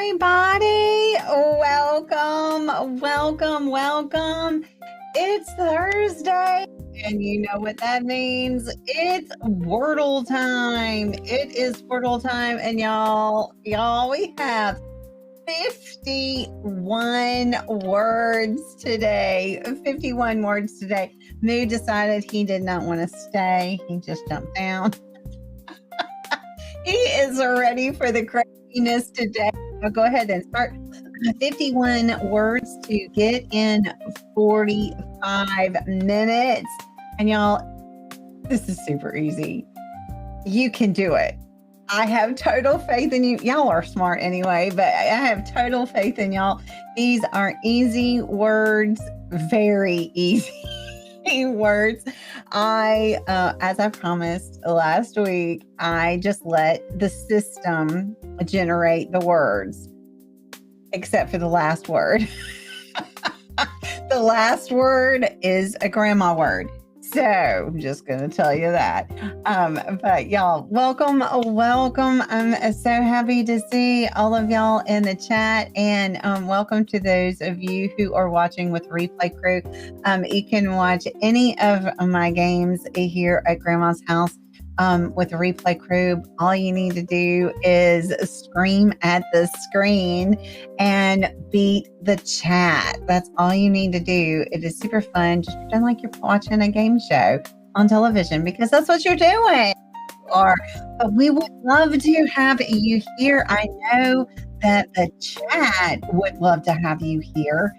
everybody. Welcome. It's Thursday, and you know what that means. It's Wordle time. It is Wordle time, and y'all, we have 51 words today. 51 words today. Moo decided he did not want to stay. He just jumped down. He is ready for the craziness today. I'll go ahead and start. 51 words to get in 45 minutes. And y'all, this is super easy. You can do it. I have total faith in you. Y'all are smart anyway, but I have total faith in y'all. These are easy words, very easy words. As I promised last week, I just let the system generate the words, except for the last word. The last word is a grandma word. So I'm just going to tell you that. But y'all, welcome. I'm so happy to see all of y'all in the chat, and welcome to those of you who are watching with Replay Crew. You can watch any of my games here at Grandma's house with Replay Crew. All you need to do is scream at the screen and beat the chat. That's all you need to do. It is super fun. Just pretend like you're watching a game show on television, because that's what you're doing. But we would love to have you here. I know that the chat would love to have you here,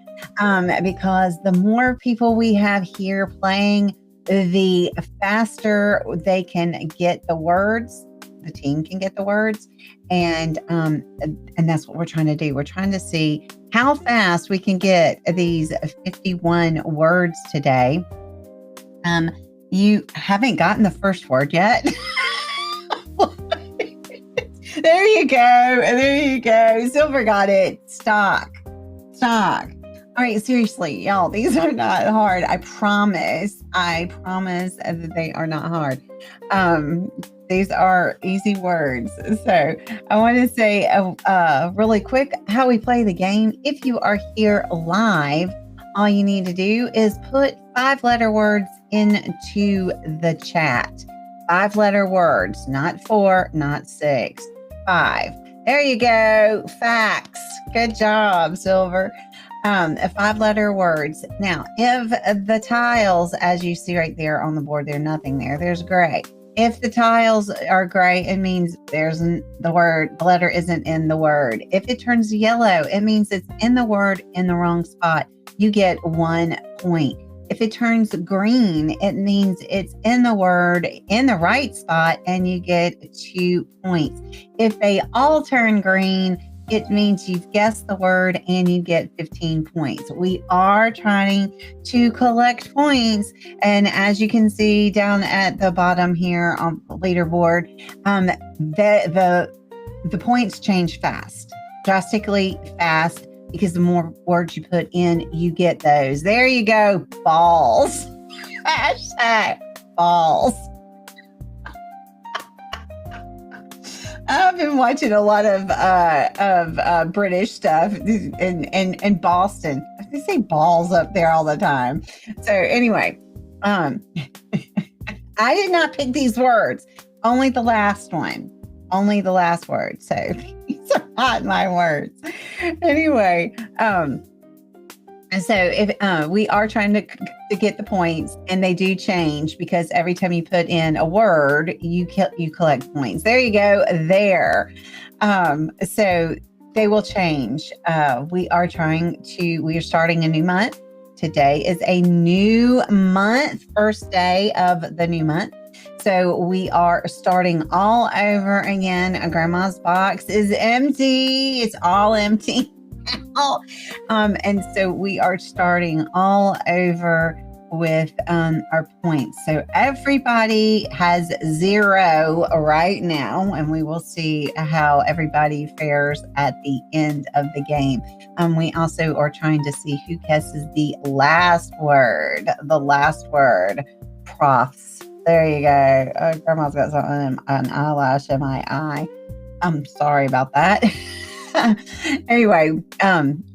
because the more people we have here playing, the faster they can get the words. The team can get the words, and that's what we're trying to do. We're trying to see how fast we can get these 51 words today. You haven't gotten the first word yet. There you go. Silver got it. Stock. All right, seriously, y'all, these are not hard. I promise that they are not hard. These are easy words. So I want to say really quick how we play the game. If you are here live, all you need to do is put 5-letter words into the chat. 5-letter words, not 4, not 6, 5. There you go. Facts. Good job, Silver. 5-letter words. Now, if the tiles, as you see right there on the board, there's nothing there. There's gray. If the tiles are gray, it means the letter isn't in the word. If it turns yellow, it means it's in the word in the wrong spot. You get 1 point. If it turns green, it means it's in the word in the right spot, and you get 2 points. If they all turn green, it means you've guessed the word and you get 15 points. We are trying to collect points. And as you can see down at the bottom here on the leaderboard, the points change fast, drastically fast, because the more words you put in, you get those. There you go. Balls. Hashtag balls. I've been watching a lot of British stuff in Boston. They say balls up there all the time. So anyway, I did not pick these words. Only the last one. Only the last word. So these are not my words. Anyway, so if we are trying to get the points, and they do change, because every time you put in a word, you collect points. There you go. There. So they will change. We are starting a new month. Today is a new month, first day of the new month. So we are starting all over again. Grandma's box is empty. It's all empty. And so we are starting all over with our points. So everybody has 0 right now, and we will see how everybody fares at the end of the game. We also are trying to see who guesses the last word. Profs. There you go. Grandma's got something, an eyelash in my eye. I'm sorry about that. Anyway,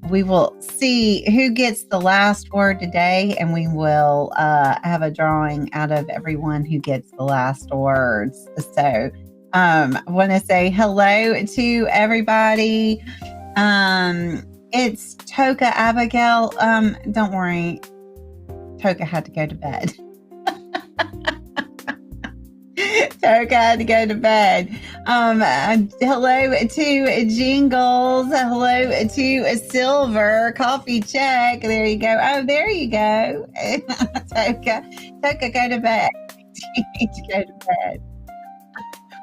we will see who gets the last word today, and we will have a drawing out of everyone who gets the last words. So, I want to say hello to everybody. It's Toka Abigail. Don't worry, Toka had to go to bed. Toka had to go to bed. Hello to Jingles. Hello to Silver. Coffee check. There you go. Oh, there you go. Toka, go to bed. You need to go to bed.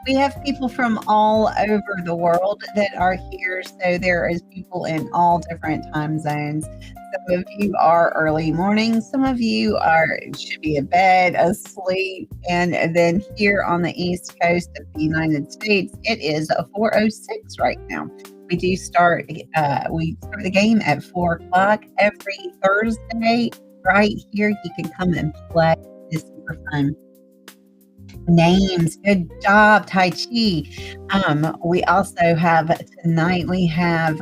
We have people from all over the world that are here. So there is people in all different time zones. Some of you are early morning. Some of you should be in bed, asleep. And then here on the East Coast of the United States, it is 4:06 right now. We do start. We start the game at 4 o'clock every Thursday. Right here, you can come and play. It's super fun. Names. Good job, Tai Chi. We also have tonight. We have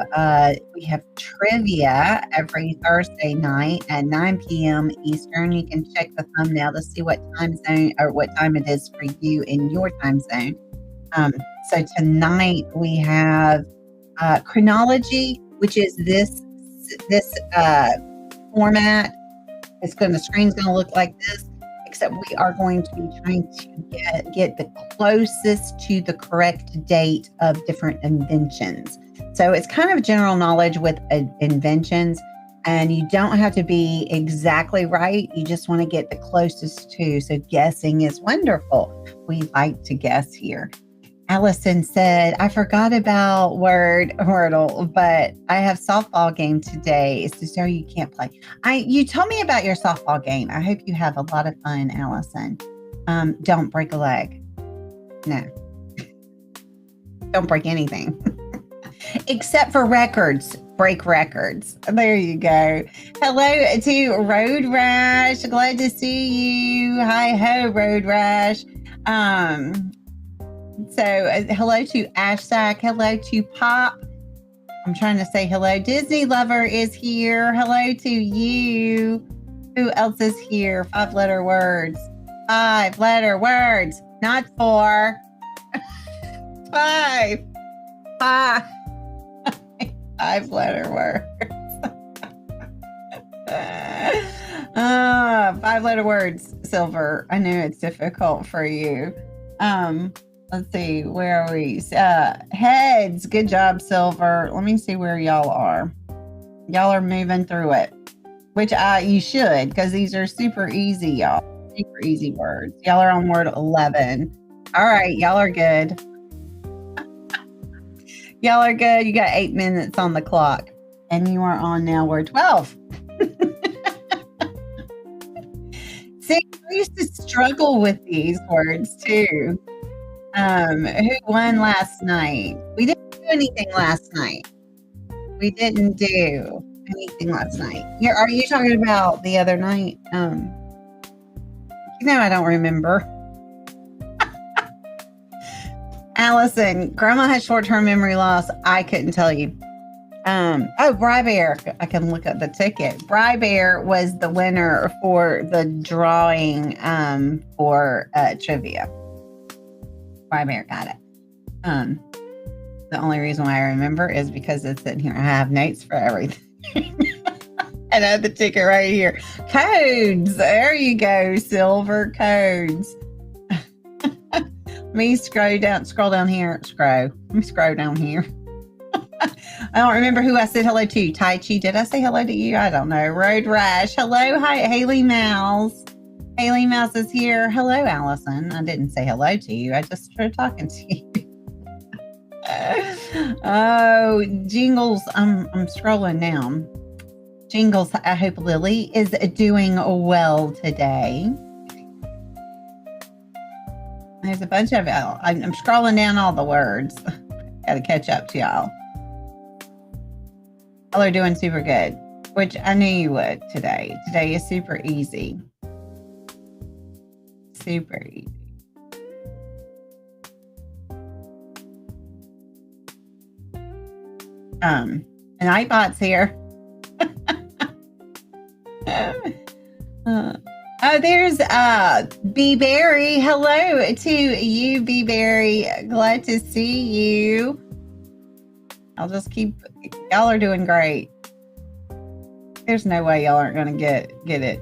trivia every Thursday night at 9 p.m. Eastern. You can check the thumbnail to see what time zone or what time it is for you in your time zone. So tonight we have chronology, which is this format. The screen's going to look like this. Except we are going to be trying to get the closest to the correct date of different inventions. So it's kind of general knowledge with inventions, and you don't have to be exactly right. You just want to get the closest to. So guessing is wonderful. We like to guess here. Allison said, I forgot about Wordle, but I have softball game today. So you can't play. You told me about your softball game. I hope you have a lot of fun, Allison. Don't break a leg. No. Don't break anything. Except for records. Break records. There you go. Hello to Road Rash. Glad to see you. Hi ho, Road Rash. So hello to Ashsack. Hello to Pop. I'm trying to say hello. Disney Lover is here. Hello to you. Who else is here? 5-letter words. 5-letter words. Not 4. 5. 5-letter words. 5-letter words, Silver. I know it's difficult for you. Let's see, where are we? Heads. Good job, Silver. Let me see where y'all are. Y'all are moving through it, which you should, because these are super easy, y'all. Super easy words. Y'all are on word 11. All right, y'all are good. Y'all are good. You got 8 minutes on the clock, and you are on now word 12. See, I used to struggle with these words too. Who won last night? We didn't do anything last night. We didn't do anything last night. Are you talking about the other night? I don't remember. Allison, Grandma has short-term memory loss. I couldn't tell you. Bri Bear. I can look up the ticket. Bri Bear was the winner for the drawing for trivia. Bri Bear got it. The only reason why I remember is because it's in here. I have notes for everything. And I have the ticket right here. Codes. There you go, Silver. Codes. Let me scroll down here. Let me scroll down here. I don't remember who I said hello to. Tai Chi. Did I say hello to you? I don't know. Road Rash. Hello. Hi, Haley Mouse. Haley Mouse is here. Hello, Allison. I didn't say hello to you. I just started talking to you. Oh, Jingles. I'm scrolling now. Jingles, I hope Lily is doing well today. There's a bunch of y'all. I'm scrolling down all the words. Got to catch up to y'all. Y'all are doing super good, which I knew you would today. Today is super easy. Super easy. And iBot's here. There's B Berry. Hello to you, B Berry. Glad to see you. I'll just keep. Y'all are doing great. There's no way y'all aren't gonna get it.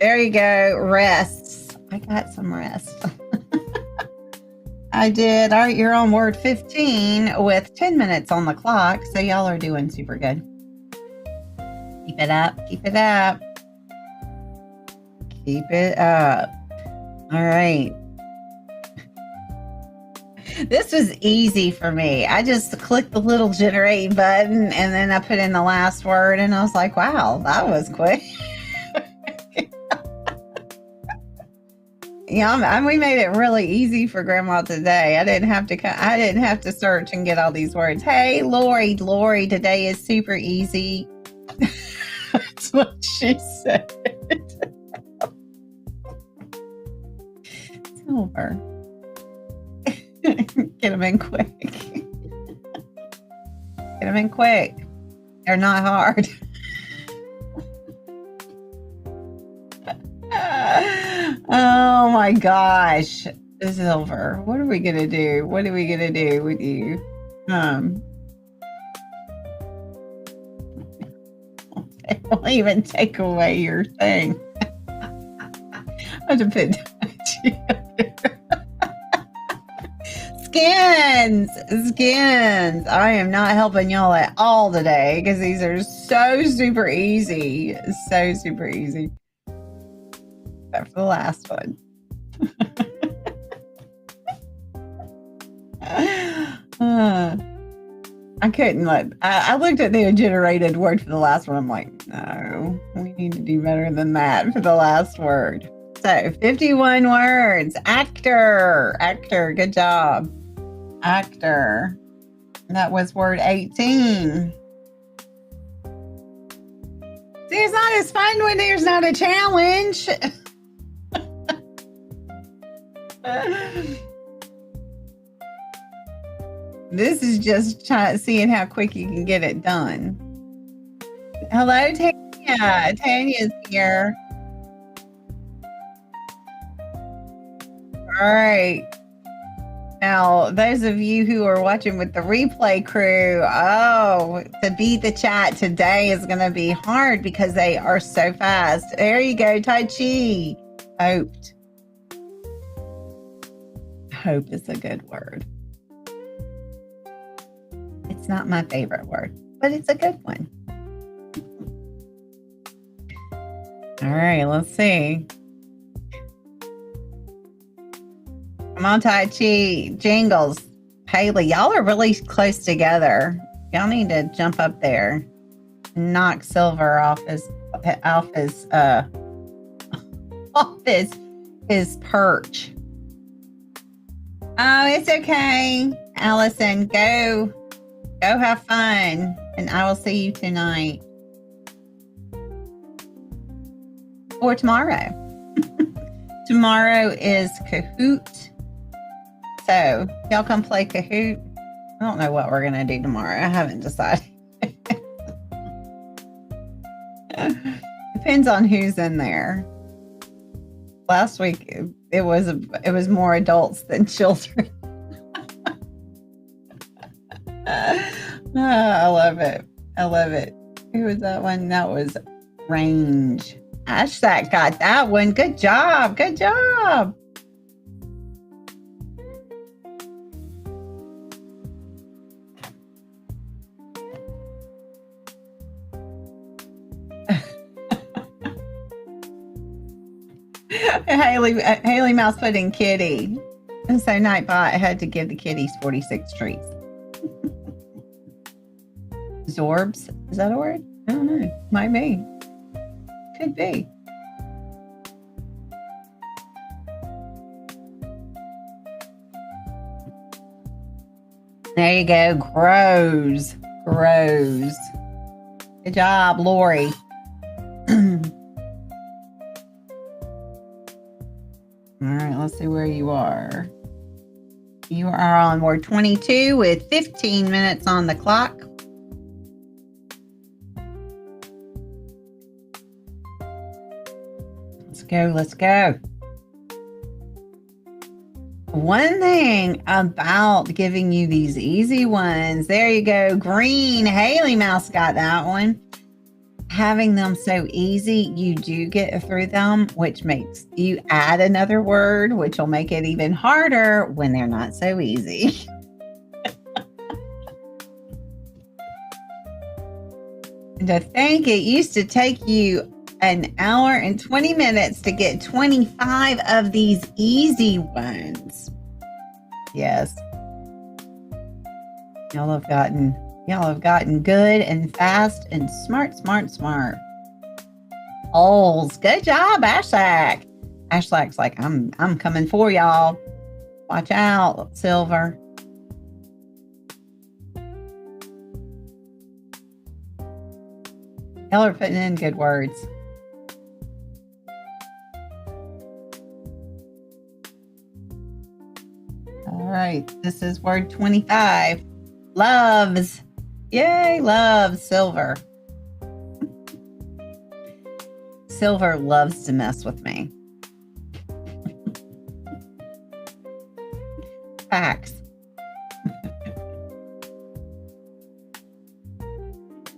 There you go. Rests. I got some rest. I did. All right, you're on word 15 with 10 minutes on the clock. So y'all are doing super good. Keep it up. Keep it up. Keep it up. All right. This was easy for me. I just clicked the little generate button and then I put in the last word and I was like, wow, that was quick. Yeah, we made it really easy for Grandma today. I didn't have to search and get all these words. Hey, Lori, today is super easy. That's what she said. Silver. Get them in quick. Get them in quick. They're not hard. Oh my gosh. Silver. What are we going to do? What are we going to do with you? They won't even take away your thing. I have to put Skins. I am not helping y'all at all today because these are so super easy. So super easy. Except for the last one. I couldn't I looked at the generated word for the last one. I'm like, no, we need to do better than that for the last word. So 51 words. Actor. Good job. Actor. That was word 18. See, it's not as fun when there's not a challenge. This is just seeing how quick you can get it done. Hello, Tanya. Tanya's here. All right. Now, those of you who are watching with the replay crew, to beat the chat today is going to be hard because they are so fast. There you go, Tai Chi. Hoped. Hope is a good word. It's not my favorite word, but it's a good one. All right, let's see. Come on, Tai Chi. Jingles. Haley, y'all are really close together. Y'all need to jump up there. Knock Silver off his perch. Oh, it's okay. Allison, go have fun. And I will see you tonight. Or tomorrow. Tomorrow is Kahoot. So, y'all come play Kahoot. I don't know what we're going to do tomorrow. I haven't decided. Depends on who's in there. Last week, it was more adults than children. I love it. Who was that one? That was Range. Hashtag got that one. Good job. Haley Mouse put in kitty. And so Nightbot had to give the kitties 46 treats. Zorbs? Is that a word? I don't know. Might be. Could be. There you go. Grows. Good job, Lori. All right, let's see where you are. You are on word 22 with 15 minutes on the clock. Let's go, let's go. One thing about giving you these easy ones, there you go, green. Haley Mouse got that one. Having them so easy, you do get through them, which makes you add another word, which will make it even harder when they're not so easy. To think it used to take you an hour and 20 minutes to get 25 of these easy ones. Yes. Y'all have gotten good and fast and smart. Holes. Good job, Ashlak. Ashlak's like, I'm coming for y'all. Watch out, Silver. Y'all are putting in good words. All right, this is word 25. Loves. Yay, loves. Silver. Silver loves to mess with me. Facts.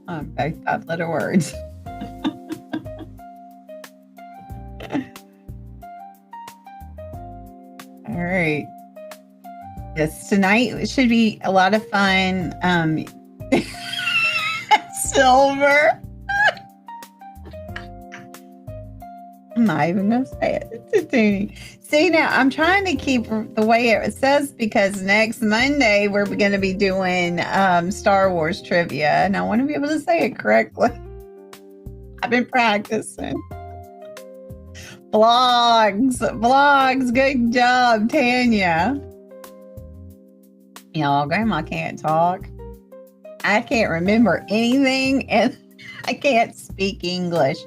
Both 5-letter words. All right. Yes, tonight should be a lot of fun. Silver. I'm not even going to say it. It's too teeny. See, now I'm trying to keep the way it says because next Monday we're going to be doing Star Wars trivia, and I want to be able to say it correctly. I've been practicing. Vlogs. Good job, Tanya. Y'all, Grandma can't talk. I can't remember anything, and I can't speak English.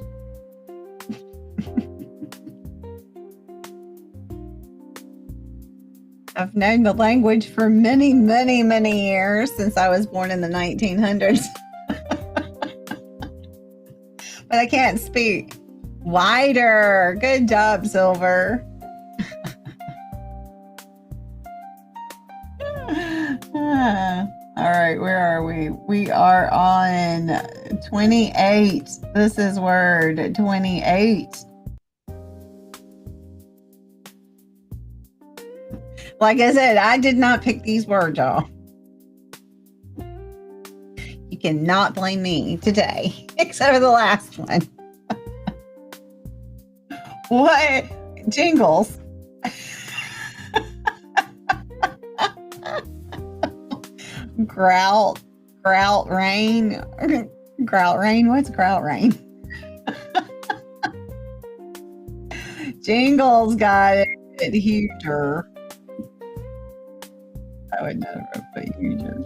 I've known the language for many, many, many years since I was born in the 1900s. But I can't speak. Wider. Good job, Silver. All right, where are we? We are on 28. This is word 28. Like I said, I did not pick these words, y'all. You cannot blame me today, except for the last one. What? Jingles. Grout rain. Grout rain. What's grout rain? Jingles got it. Huger. I would never put huger.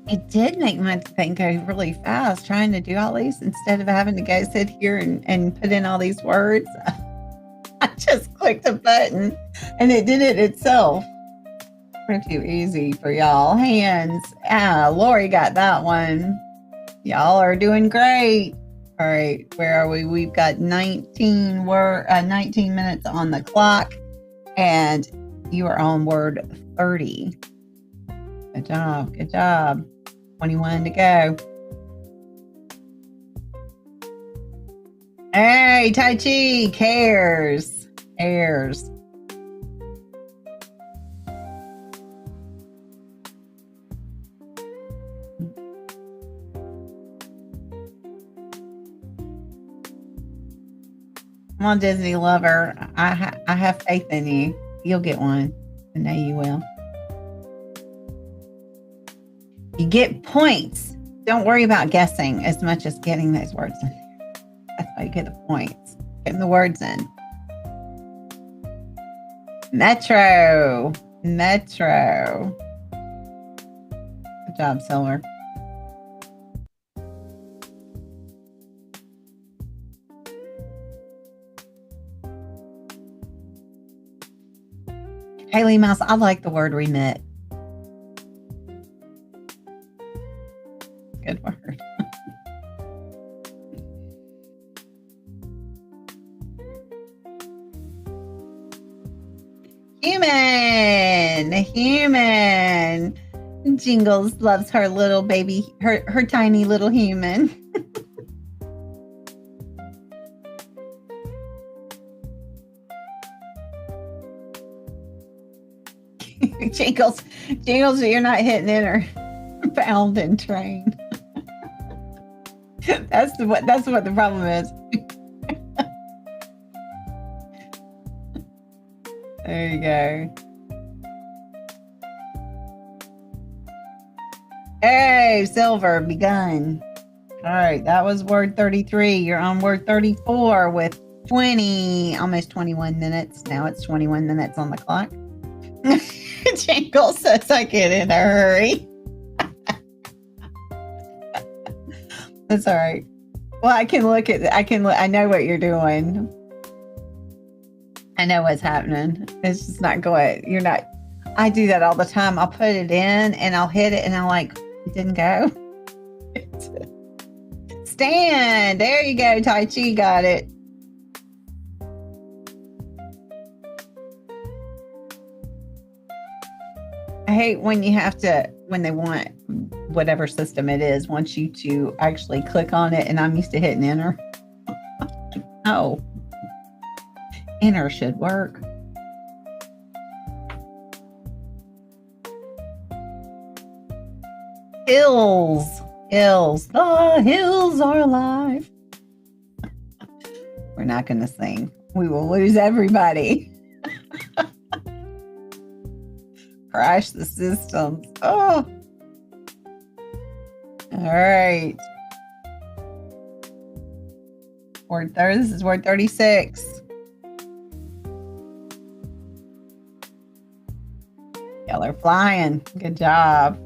It did make my thing go really fast trying to do all these instead of having to go sit here and put in all these words. I just clicked a button and it did it itself. Pretty easy for y'all. Hands. Lori got that one. Y'all are doing great. All right, where are we? We've got 19 minutes on the clock, and you are on word 30. Good job. Good job. 21 to go. Hey, Tai Chi, cares. Airs. Come on, Disney lover. I have faith in you. You'll get one. I know you will. You get points. Don't worry about guessing as much as getting those words in there. That's why you get the points. Getting the words in. Metro. Metro. Good job, Silver. Haley Mouse, I like the word remit. Good word. Human. Jingles loves her little baby, her tiny little human. Jingles, you're not hitting enter. Found and trained. That's what the problem is. There you go. Hey, Silver, begun. All right, that was word 33. You're on word 34 with almost 21 minutes. Now it's 21 minutes on the clock. Jingle says I get in a hurry. That's all right. Well, I know what you're doing. I know what's happening. It's just not going. I do that all the time. I'll put it in and I'll hit it and I'm like, it didn't go. Stand. There you go. Tai Chi got it. I hate when they want whatever system it is, wants you to actually click on it, and I'm used to hitting enter. Oh, enter should work. Hills. The hills are alive. We're not going to sing. We will lose everybody. Crash the systems. Oh. All right. This is word 36. Y'all are flying. Good job.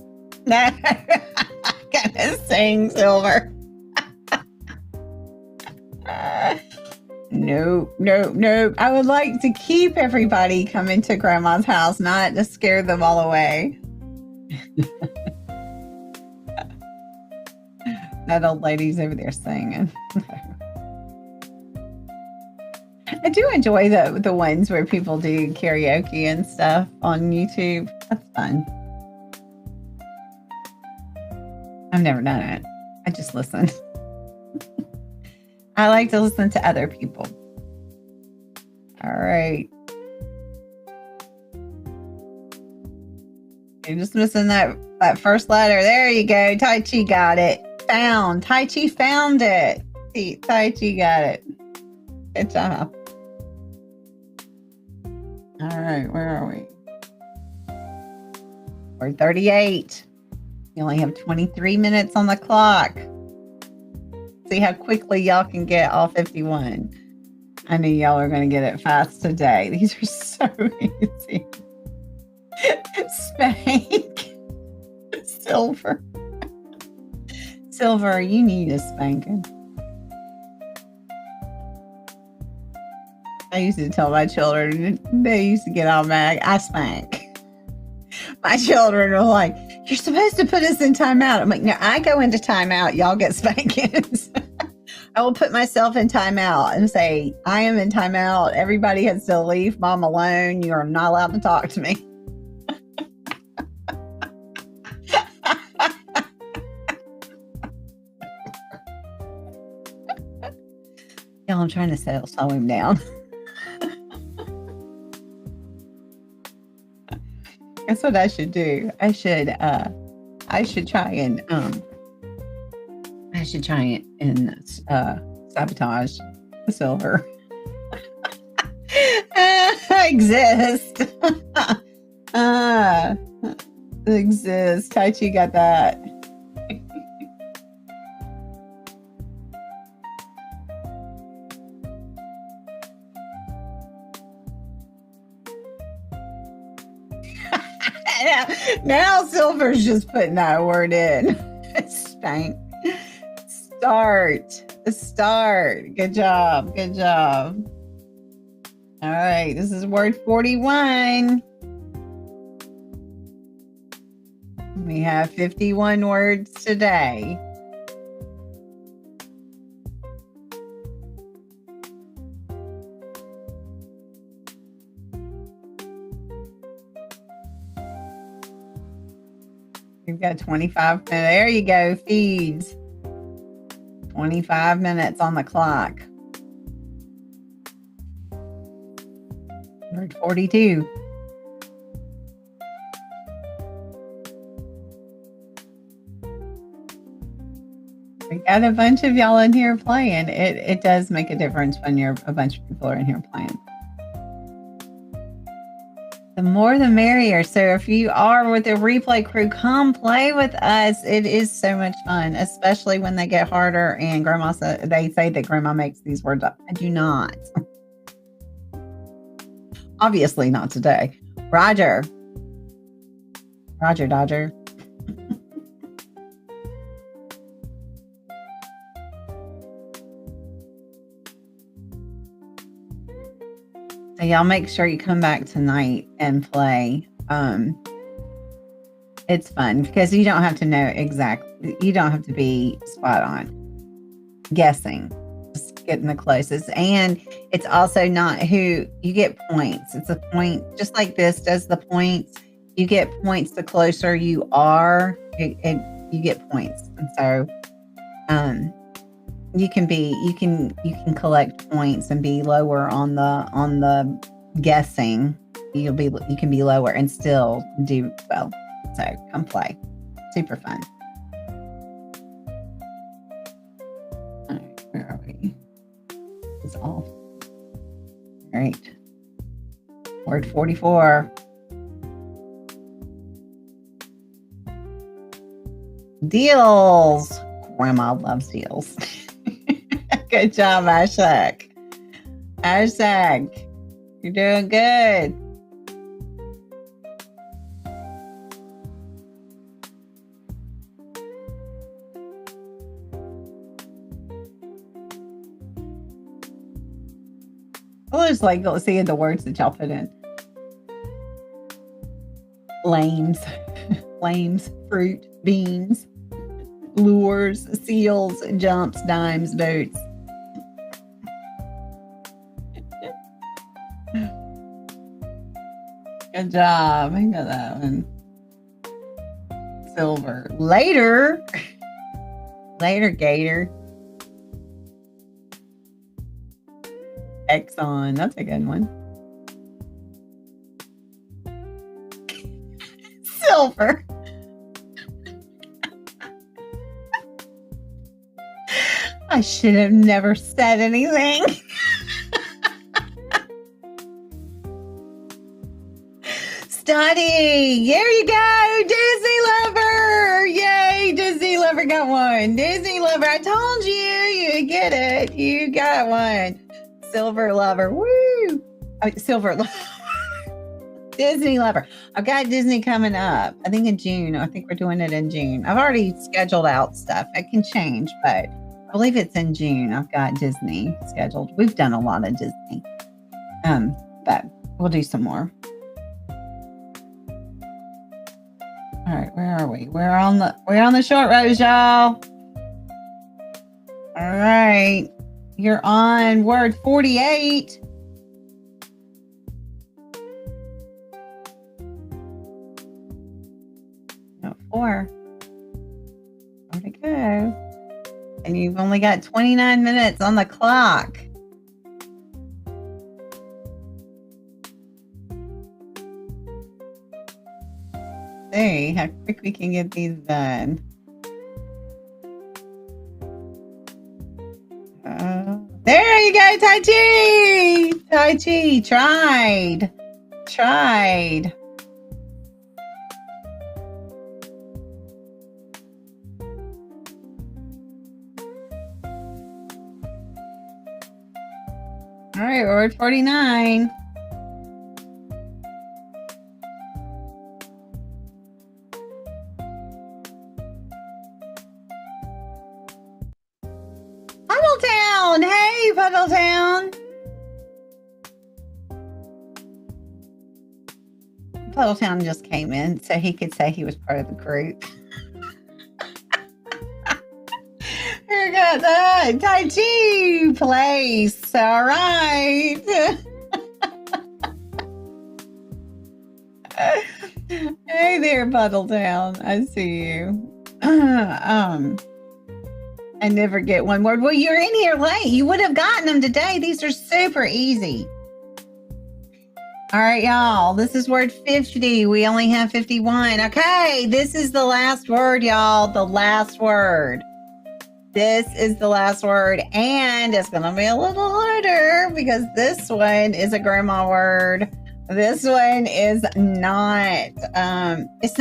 Gotta sing, Silver. Nope. I would like to keep everybody coming to Grandma's house, not to scare them all away. That old lady's over there singing. I do enjoy the ones where people do karaoke and stuff on YouTube. That's fun. I've never done it. I just listen. I like to listen to other people. All right. You're just missing that first letter. There you go. Tai Chi got it. Found. Tai Chi found it. Tai Chi got it. Good job. All right. Where are we? We're 38. You only have 23 minutes on the clock. See how quickly y'all can get all 51. I knew y'all are going to get it fast today. These are so easy. Spank. Silver. Silver, you need a spanking. I used to tell my children, they used to get all mad. I spank. My children were like, you're supposed to put us in timeout. I'm like, no, I go into timeout. Y'all get spankings. I will put myself in timeout and say, I am in timeout. Everybody has to leave Mom alone. You are not allowed to talk to me. Y'all, I'm trying to slow him down. That's what I should do. I should try and sabotage the Silver. Exist. Exist. Tai Chi got that. Now Silver's just putting that word in. Spank. Start. Good job. All right. This is word 41. We have 51 words today. We've got 25 minutes. There you go, feeds. 25 minutes on the clock. Word 42. We got a bunch of y'all in here playing. It does make a difference when a bunch of people are in here playing. The more the merrier. So if you are with the replay crew, come play with us. It is so much fun, especially when they get harder. And they say that Grandma makes these words up. I do not. Obviously not today. Roger. Roger Dodger. So y'all make sure you come back tonight and play. It's fun because you don't have to know exactly. You don't have to be spot on guessing. Just getting the closest. And it's also not who you get points. It's a point, just like this does the points. You get points the closer you are. You get points. And so you can collect points and be lower on the guessing. You can be lower and still do well. So come play. Super fun. All right, where are we? It's off. All right. Word 44. Deals. Grandma loves deals. Good job, Ashak. Ashak, you're doing good. I just like seeing the words that y'all put in. Lames, fruit, beans, lures, seals, jumps, dimes, boats. Good job. I know that one. Silver. Later, Gator. Exxon. That's a good one. Silver. I should have never said anything. Study. There you go. Disney lover. Yay. Disney lover got one. Disney lover. I told you. You get it. You got one. Silver lover. Woo. Silver lover. Disney lover. I've got Disney coming up. I think in June. I think we're doing it in June. I've already scheduled out stuff. It can change, but I believe it's in June. I've got Disney scheduled. We've done a lot of Disney. But we'll do some more. All right, where are we? We're on the short rows, y'all. All right. You're on word 48. Got 4. Where to go? And you've only got 29 minutes on the clock. See how quick we can get these done. There you go, Tai Chi! Tai Chi, tried. All right, word 49. Puddletown! Hey, Puddletown! Puddletown just came in so he could say he was part of the group. We got that Tai Chi place. All right. Hey there, Puddletown. I see you. I never get one word. Well, you're in here late. You would have gotten them today. These are super easy. All right, y'all. This is word 50. We only have 51. Okay, this is the last word, y'all. The last word. This is the last word, and it's going to be a little harder because this one is a grandma word. This one is not. It's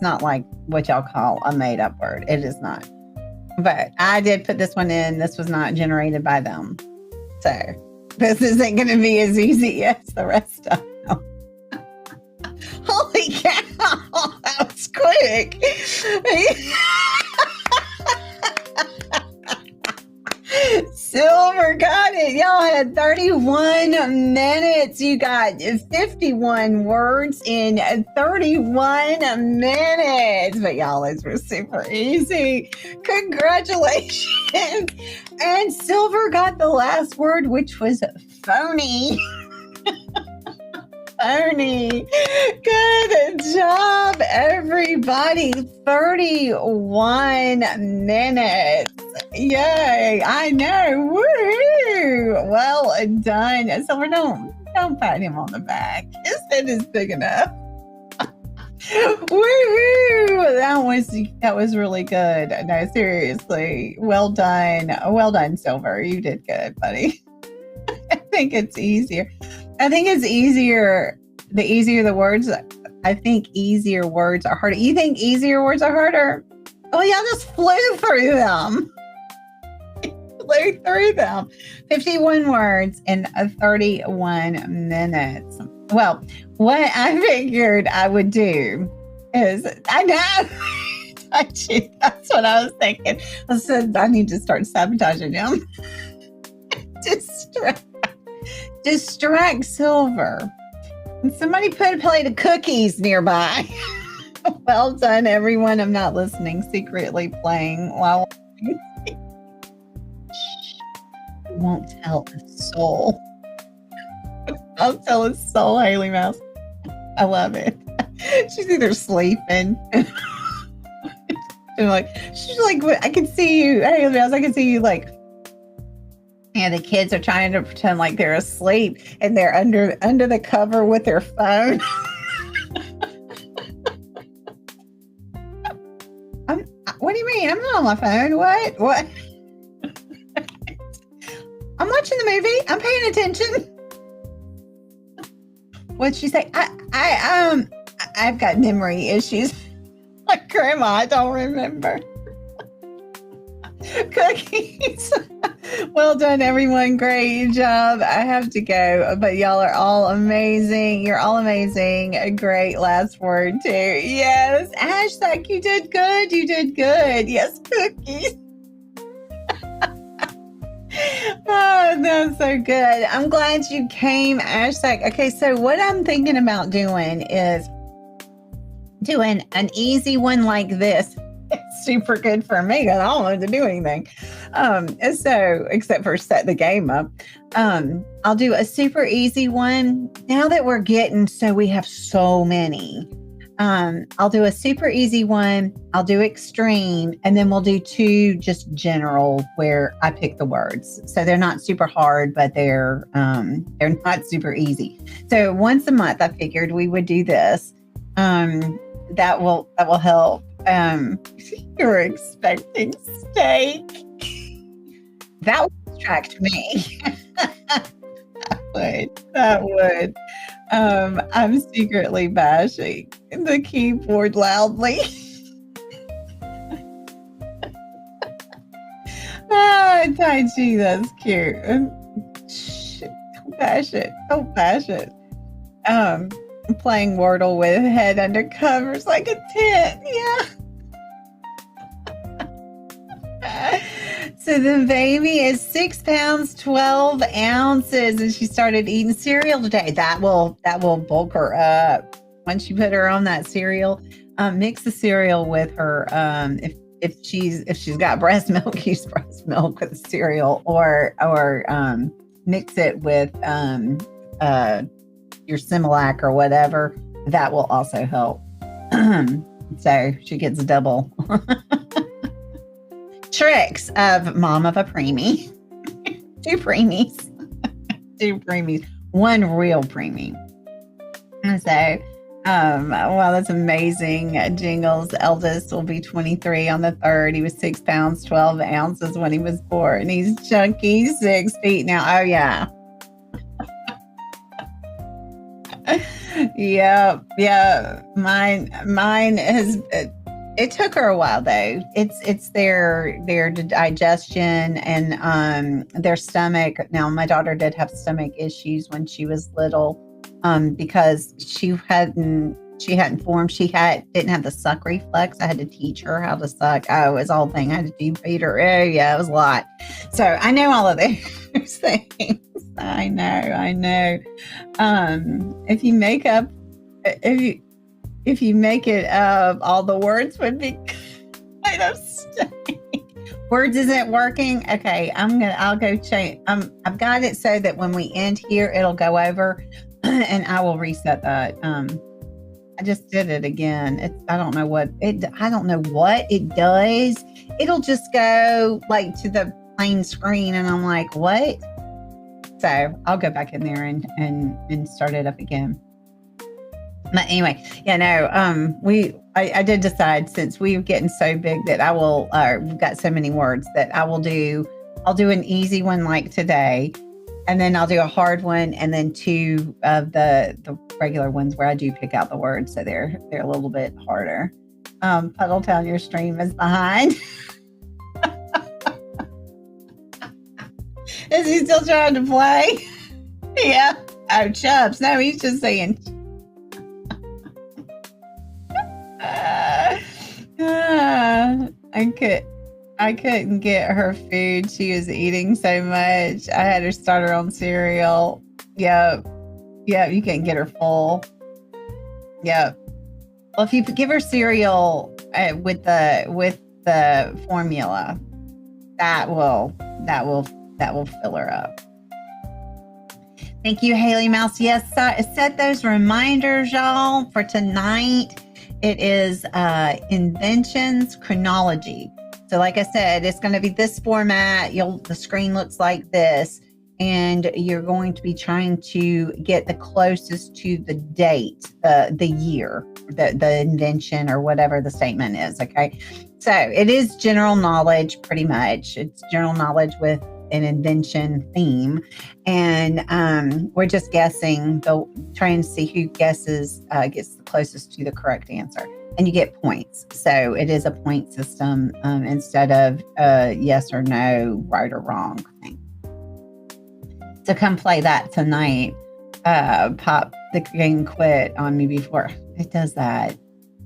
not like what y'all call a made-up word. It is not. But I did put this one in. This was not generated by them, so this isn't going to be as easy as the rest of them. Holy cow! That was quick. Silver got it. Y'all had 31 minutes. You got 51 words in 31 minutes. But y'all, those were super easy. Congratulations. And Silver got the last word, which was phony. Phony. Good job, everybody. 31 minutes. Yay. I know. Woohoo. Well done. Silver, don't pat him on the back. His head is big enough. Woohoo. That was really good. No, seriously. Well done. Well done, Silver. You did good, buddy. I think it's easier. The easier the words, I think easier words are harder. You think easier words are harder? Oh, y'all just flew through them. 51 words in 31 minutes. Well, what I figured I would do is, I know, that's what I was thinking. I said, I need to start sabotaging him. Distract Silver. And somebody put a plate of cookies nearby. Well done, everyone. I'm not listening, secretly playing while watching. Won't tell a soul. I'll tell a soul, Haley Mouse. I love it. She's either sleeping. She's like, I can see you, Haley Mouse. I can see you like. And the kids are trying to pretend like they're asleep, and they're under the cover with their phone. What do you mean? I'm not on my phone. What? I'm watching the movie. I'm paying attention. What'd she say? I've got memory issues. Like Grandma, I don't remember. Cookies. Well done, everyone. Great job. I have to go, but y'all are all amazing. You're all amazing. A great last word, too. Yes. Hashtag, you did good. You did good. Yes, cookies. Oh, that's so good. I'm glad you came, Hashtag. Okay, so what I'm thinking about doing is doing an easy one like this. It's super good for me because I don't have to do anything. So except for set the game up. I'll do a super easy one. Now that we're getting, so we have so many. I'll do a super easy one. I'll do extreme, and then we'll do two just general where I pick the words. So they're not super hard, but they're not super easy. So once a month, I figured we would do this. That will help. You're expecting steak. That would distract me. That would. I'm secretly bashing the keyboard loudly. Tai Chi, that's cute. Shit, don't bash it. Don't bash it. I'm playing Wordle with head under covers like a tent. Yeah. So the baby is 6 pounds, 12 ounces, and she started eating cereal today. That will bulk her up. Once you put her on that cereal, mix the cereal with her. If she's got breast milk, use breast milk with the cereal, or mix it with your Similac or whatever. That will also help. So she gets double. Tricks of mom of a preemie. Two preemies. Two preemies. One real preemie. And so, wow, that's amazing. Jingles' eldest will be 23 on the 3rd. He was 6 pounds, 12 ounces when he was born. He's chunky, 6 feet now. Oh, yeah. Yeah. Mine has... It took her a while though. It's their digestion and their stomach. Now my daughter did have stomach issues when she was little, because she hadn't formed. She didn't have the suck reflex. I had to teach her how to suck. Oh, it was all thing. I had to deep feed her. Oh yeah, it was a lot. So I know all of those things. I know. If you make it up, all the words would be kind of stunning. Words isn't working. Okay, I'll go change. I've got it so that when we end here, it'll go over, and I will reset that. I just did it again. I don't know what it does. It'll just go like to the plain screen, and I'm like, what? So I'll go back in there and start it up again. But anyway, I did decide, since we're getting so big that I will, we've got so many words that I'll do an easy one like today, and then I'll do a hard one, and then 2 of the regular ones where I do pick out the words, so they're a little bit harder. Puddletown, your stream is behind. Is he still trying to play? Yeah. Oh, Chubbs. No, he's just saying. I couldn't get her food. She was eating so much. I had her start her on cereal. Yep, you can't get her full. Yep. Well, if you give her cereal with the formula, that will fill her up. Thank you, Haley Mouse. Yes, set those reminders, y'all, for tonight. It is inventions chronology. So like I said, it's going to be this format. The screen looks like this, and you're going to be trying to get the closest to the date, the year, the invention, or whatever the statement is. Okay. So it is general knowledge, pretty much. It's general knowledge with an invention theme, and we're just guessing, trying to see who gets the closest to the correct answer, and you get points. So it is a point system, instead of yes or no, right or wrong thing. So come play that tonight. Pop the game quit on me before it does that.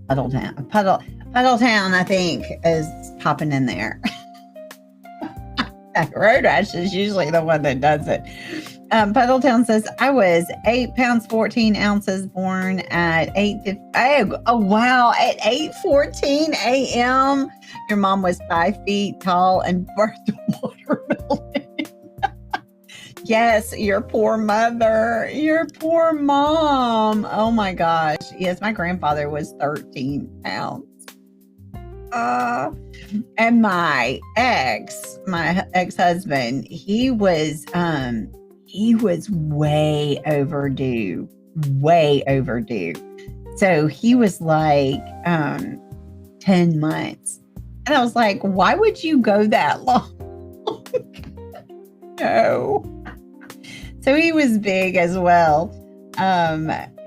Puddletown, I think, is popping in there. Road Rash is usually the one that does it. Puddletown says, I was 8 pounds, 14 ounces, born at 8:14 a.m. Your mom was 5 feet tall and birthed a watermelon. Yes, your poor mother, your poor mom. Oh my gosh. Yes, my grandfather was 13 pounds. And my ex-husband, he was way overdue. So he was like 10 months. And I was like, why would you go that long? No. So he was big as well.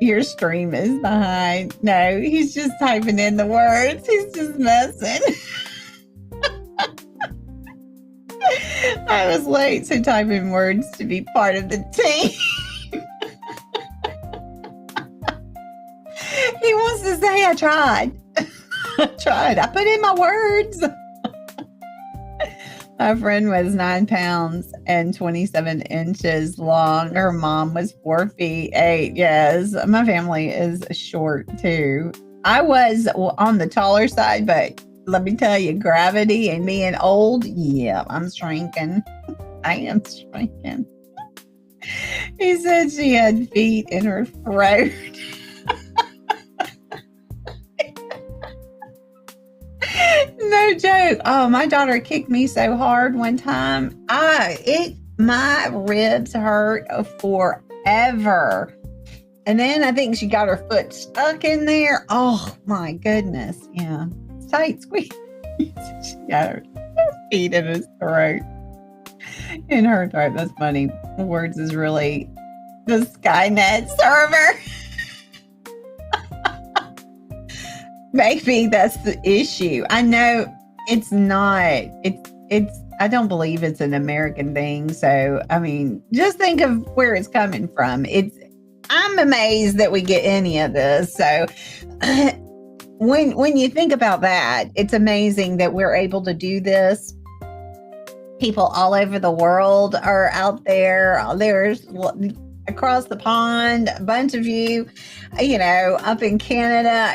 Your stream is behind. No, he's just typing in the words. He's just messing. I was late, so typing words to be part of the team. He wants to say, I tried. I put in my words. My friend was 9 pounds and 27 inches long. Her mom was 4 feet 8. Yes, my family is short too. I was on the taller side, but let me tell you, gravity and being old, yeah, I'm shrinking. I am shrinking. He said she had feet in her throat. No joke. Oh, my daughter kicked me so hard one time. My ribs hurt forever. And then I think she got her foot stuck in there. Oh my goodness. Yeah. It's tight squeeze. She got her feet in his throat. In her throat. That's funny. Words is really the Skynet server. Maybe that's the issue. I know it's not. It's I don't believe it's an American thing. So, I mean, just think of where it's coming from. I'm amazed that we get any of this. So, when you think about that, it's amazing that we're able to do this. People all over the world are out there. There's across the pond, a bunch of you, up in Canada.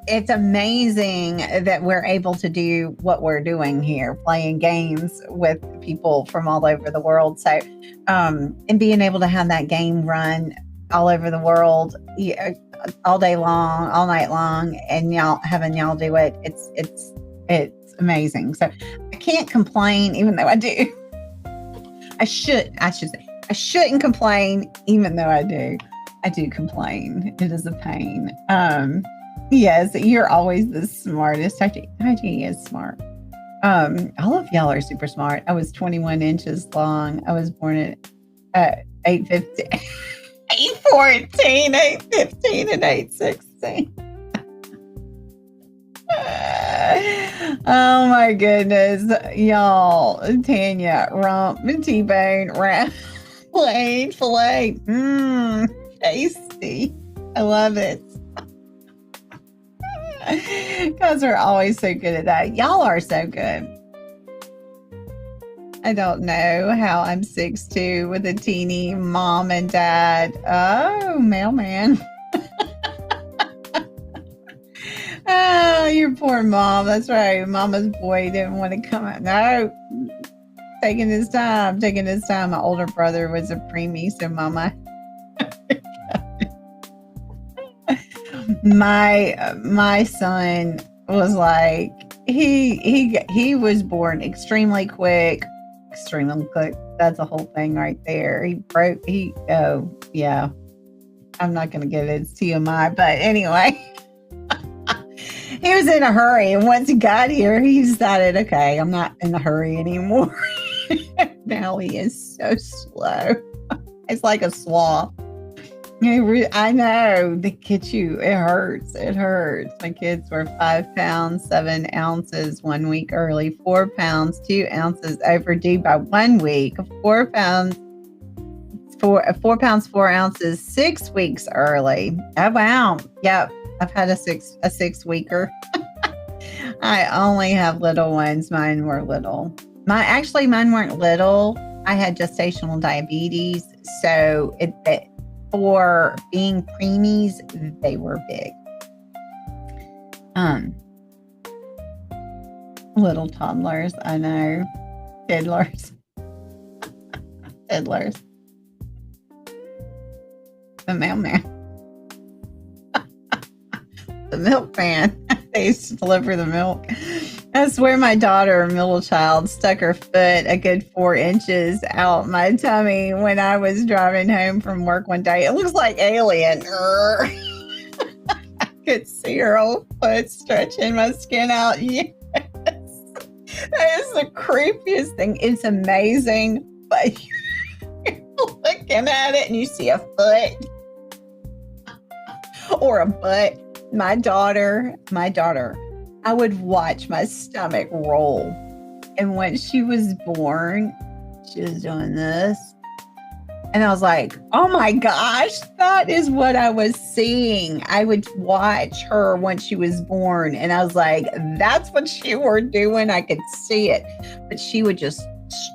It's amazing that we're able to do what we're doing here, playing games with people from all over the world. So, and being able to have that game run all over the world, all day long, all night long, and having y'all do it, it's amazing. So I can't complain, even though I do. I should say I shouldn't complain, even though I do. I do complain. It is a pain. Yes, you're always the smartest. Taiji is smart. All of y'all are super smart. I was 21 inches long. I was born at 8'15", 8'14", 8'15", and 8'16". Oh my goodness, y'all! Tanya, rump, T-bone, wrap, filet, tasty. I love it. Guys are always so good at that. Y'all are so good. I don't know how I'm 6'2" with a teeny mom and dad. Oh, mailman. Oh, your poor mom. That's right. Mama's boy didn't want to come out. No. Taking his time. My older brother was a preemie, so mama. My son was like, he was born extremely quick. That's a whole thing right there. Oh yeah. I'm not going to get it. It's TMI, but anyway. He was in a hurry, and once he got here, he decided, okay, I'm not in a hurry anymore. Now he is so slow. It's like a sloth. I know. They get you. It hurts. My kids were 5 pounds, 7 ounces 1 week early, 4 pounds, 2 ounces overdue by 1 week, 4 pounds, 4 ounces 6 weeks early. Oh, wow. Yep. I've had a 6 weeker. I only have little ones. Mine were little. Mine weren't little. I had gestational diabetes. So for being preemies, they were big. Little toddlers, I know. Diddlers. The mailman. The milkman. They used to deliver the milk. I swear my daughter, middle child, stuck her foot a good 4 inches out my tummy when I was driving home from work one day. It looks like Alien. I could see her old foot stretching my skin out. Yes. That is the creepiest thing. It's amazing, but you're looking at it and you see a foot or a butt. My daughter, I would watch my stomach roll. And when she was born, she was doing this. And I was like, oh my gosh, that is what I was seeing. I would watch her when she was born. And I was like, that's what she were doing. I could see it. But she would just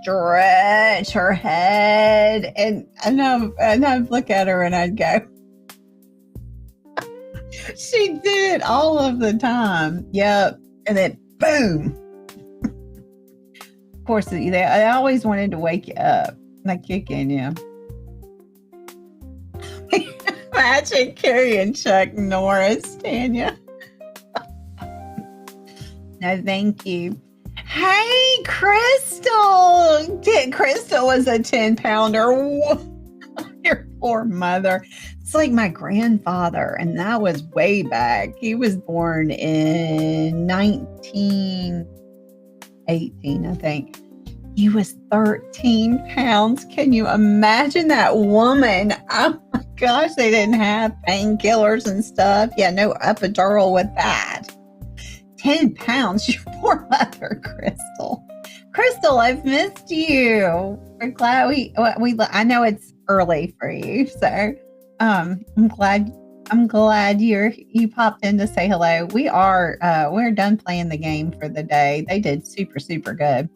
stretch her head. And I'd look at her and I'd go, she did it all of the time. Yep. And then boom. Of course, they always wanted to wake you up, like kicking you. Imagine carrying Chuck Norris, Tanya. No, thank you. Hey, Crystal. Crystal was a 10-pounder. Your poor mother. It's like my grandfather, and that was way back. He was born in 1918, I think. He was 13 pounds. Can you imagine that woman? Oh my gosh, they didn't have painkillers and stuff. Yeah, no epidural with that. 10 pounds, your poor mother, Crystal. Crystal, I've missed you. We're glad I know it's early for you, so I'm glad you popped in to say hello. We're done playing the game for the day. They did super, super good.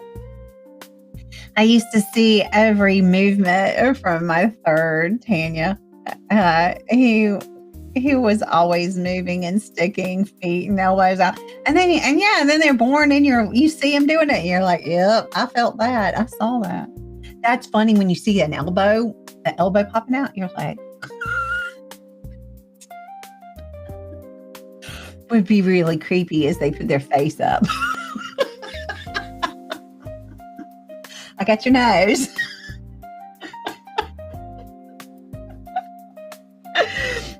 I used to see every movement from my third, Tanya. He was always moving and sticking feet and elbows out. And then they're born and you see him doing it. And you're like, yep, I felt that. I saw that. That's funny when you see the elbow popping out. You're like, would be really creepy as they put their face up. I got your nose.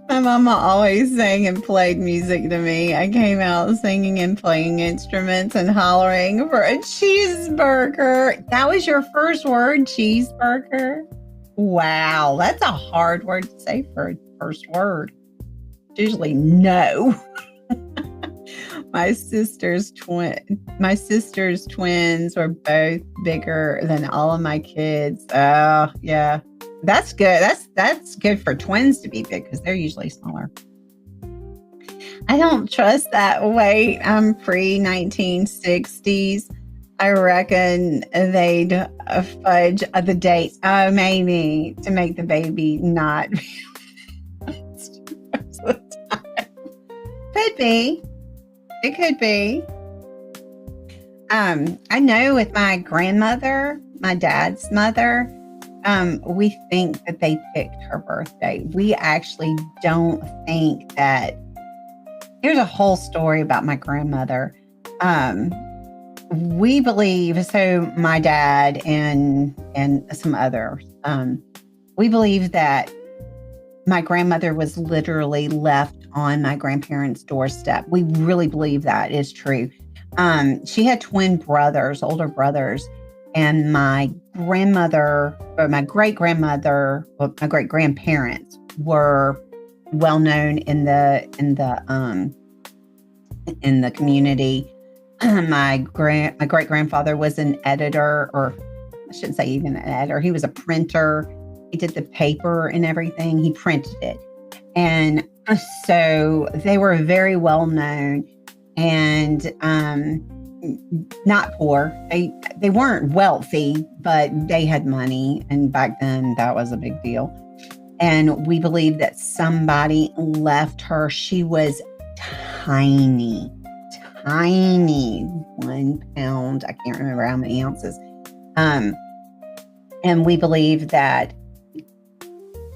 My mama always sang and played music to me. I came out singing and playing instruments and hollering for a cheeseburger. That was your first word, cheeseburger? Wow, that's a hard word to say for a first word. It's usually no. My sister's twins were both bigger than all of my kids. Oh, yeah. That's good. That's good for twins to be big because they're usually smaller. I don't trust that weight. I'm pre-1960s. I reckon they'd fudge the dates. Oh, maybe to make the baby not. Could be. It could be. I know with my grandmother, my dad's mother, we think that they picked her birthday. We actually don't think that. Here's a whole story about my grandmother. We believe, so my dad and some others, we believe that my grandmother was literally left on my grandparents' doorstep. We really believe that is true. She had twin brothers, older brothers, and my grandmother, or my great-grandmother, well, my great-grandparents were well known in the community. My great-grandfather was an editor, or I shouldn't say even an editor. He was a printer. He did the paper and everything. He printed it. And so they were very well known and not poor. They weren't wealthy, but they had money. And back then that was a big deal. And we believe that somebody left her. She was tiny, 1 pound. I can't remember how many ounces. And we believe that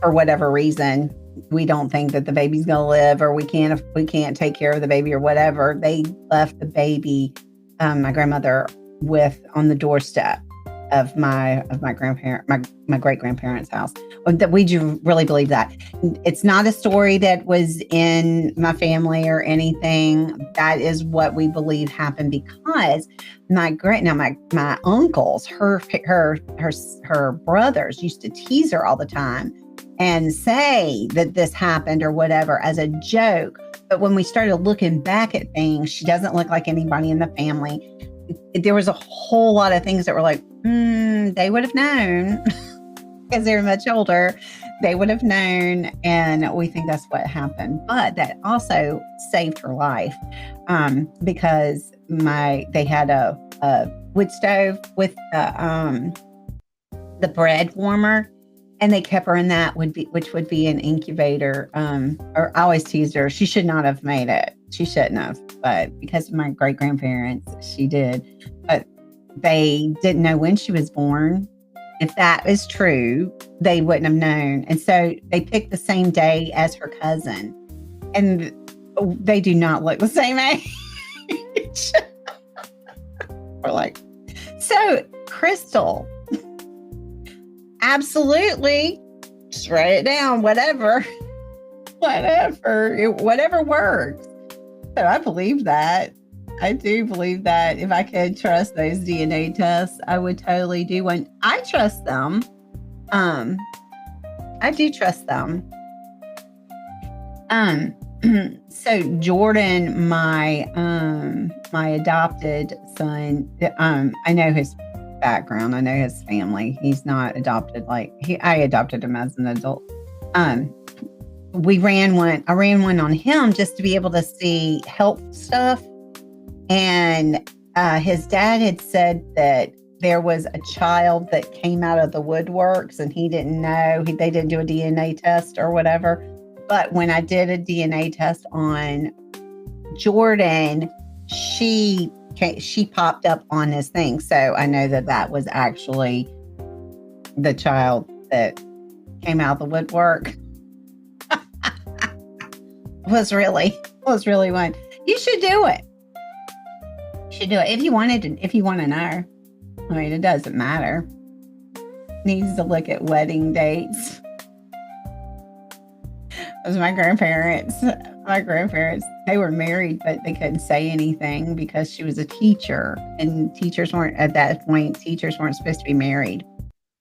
for whatever reason, we don't think that the baby's going to live, or we can't take care of the baby or whatever. They left the baby, my grandmother, on the doorstep of my great grandparents' house. That we do really believe that. It's not a story that was in my family or anything. That is what we believe happened because my uncles, her brothers used to tease her all the time and say that this happened or whatever as a joke. But when we started looking back at things, she doesn't look like anybody in the family. There was a whole lot of things that were like, they would have known. because they're much older, they would have known, and we think that's what happened. But that also saved her life, because they had a wood stove with the bread warmer, and they kept her in that, which would be an incubator. Or I always teased her, she should not have made it. She shouldn't have, but because of my great grandparents, she did. But they didn't know when she was born. If that is true, they wouldn't have known. And so they picked the same day as her cousin. And they do not look the same age. We're like, so Crystal, absolutely, just write it down, whatever works. So I believe that. I do believe that if I could trust those DNA tests, I would totally do one. I trust them. I do trust them. So Jordan, my adopted son, I know his background. I know his family. He's not adopted I adopted him as an adult. I ran one on him just to be able to see health stuff. And his dad had said that there was a child that came out of the woodworks, and he didn't know. They didn't do a DNA test or whatever. But when I did a DNA test on Jordan, she popped up on his thing. So I know that was actually the child that came out of the woodwork. was really one. You should do it. If you want to know. I mean, it doesn't matter. Needs to look at wedding dates. It was my grandparents, they were married, but they couldn't say anything because she was a teacher, and at that point, teachers weren't supposed to be married.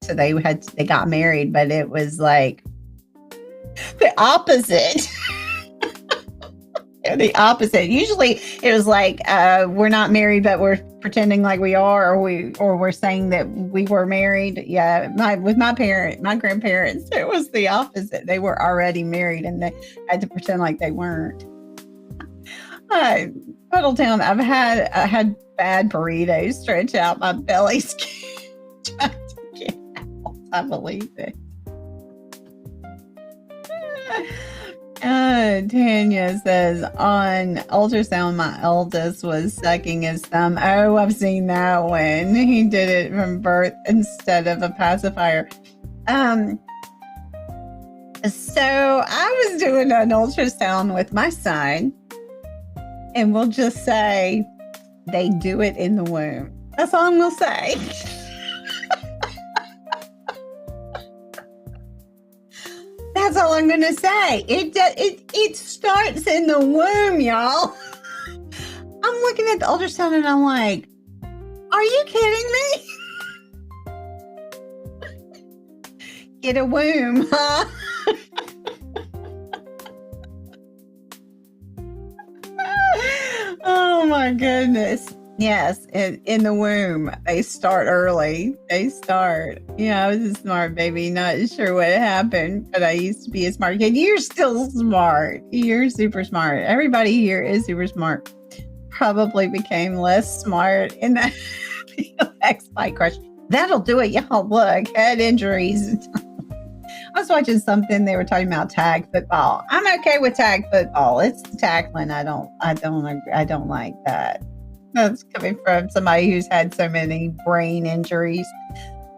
So they got married, but it was like the opposite. The opposite. Usually it was like, we're not married, but we're pretending like we are, or we're saying that we were married. Yeah. With my grandparents, it was the opposite. They were already married and they had to pretend like they weren't. Puddletown, I had bad burritos stretch out my belly skin trying to get out. I believe it. Tanya says, on ultrasound, my eldest was sucking his thumb. Oh, I've seen that one. He did it from birth instead of a pacifier. So I was doing an ultrasound with my son, and we'll just say they do it in the womb. That's all I'm going to say. That's all I'm going to say. It starts in the womb, y'all. I'm looking at the ultrasound and I'm like, are you kidding me? Get a womb, huh? Oh my goodness. Yes, in the womb, they start early. I was a smart baby, not sure what happened, but I used to be a smart kid. You're still smart. You're super smart. Everybody here is super smart. Probably became less smart in that PLX bike crash. That'll do it, y'all. Look, head injuries. I was watching something, they were talking about tag football. I'm okay with tag football. It's tackling. I don't like that. That's coming from somebody who's had so many brain injuries.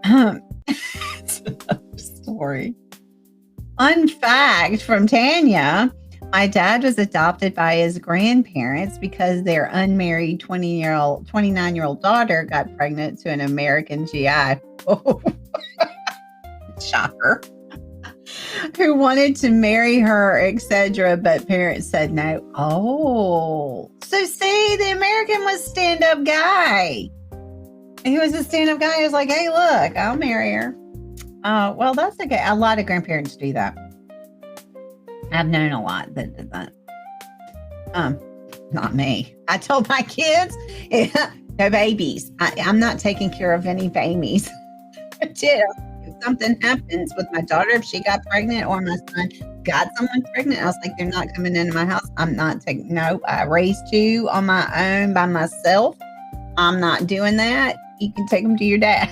It's another story. Fun fact from Tanya, my dad was adopted by his grandparents because their unmarried 29-year-old daughter got pregnant to an American GI. Oh. Shocker. Who wanted to marry her, etc., but parents said no. Oh, so see, the American was stand-up guy. He was a stand-up guy. He was like, hey, look, I'll marry her. Well, that's okay. A lot of grandparents do that. I've known a lot that did that. Not me. I told my kids, no babies. I'm not taking care of any babies. if something happens with my daughter, if she got pregnant or my son got someone pregnant, I was like, they're not coming into my house. I'm not taking, no, I raised two on my own by myself. I'm not doing that. You can take them to your dad.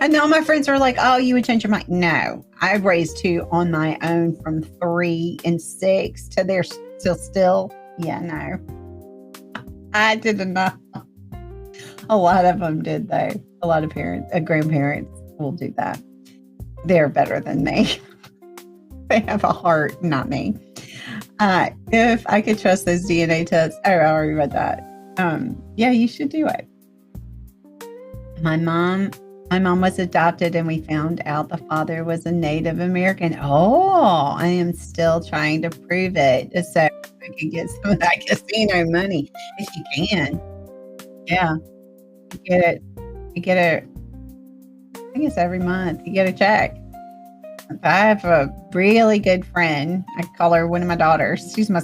And now my friends are like, oh, you would change your mind. No, I raised two on my own from 3 and 6 to they're still. Yeah, no. I did enough. A lot of them did, though. A lot of grandparents will do that. They're better than me. They have a heart, not me. If I could trust those DNA tests, I already read that. Yeah, you should do it. My mom was adopted, and we found out the father was a Native American. Oh, I am still trying to prove it so I can get some of that casino money if you can. Yeah, you get it. You get it. I think it's every month. You get a check. I have a really good friend. I call her one of my daughters. She's my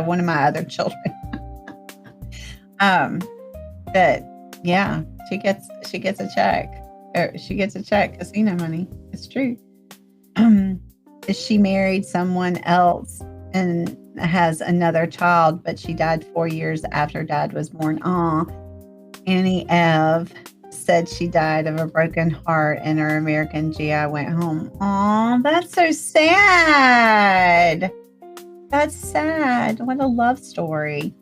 one of my other children. But yeah, she gets a check. She gets a check, casino money. It's true. She married someone else and has another child, but she died 4 years after Dad was born. Aw. Annie Ev said she died of a broken heart and her American GI went home. Aw, that's so sad. That's sad. What a love story.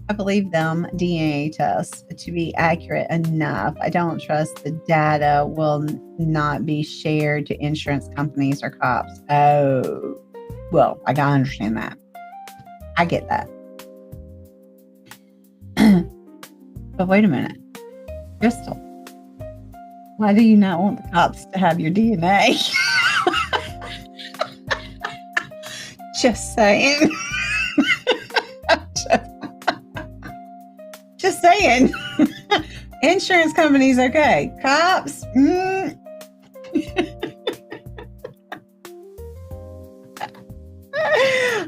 I believe them DNA tests to be accurate enough. I don't trust the data will not be shared to insurance companies or cops. Oh, well, I gotta understand that. I get that. But wait a minute. Crystal, why do you not want the cops to have your DNA? Just saying. Just saying. Insurance companies, okay. Cops,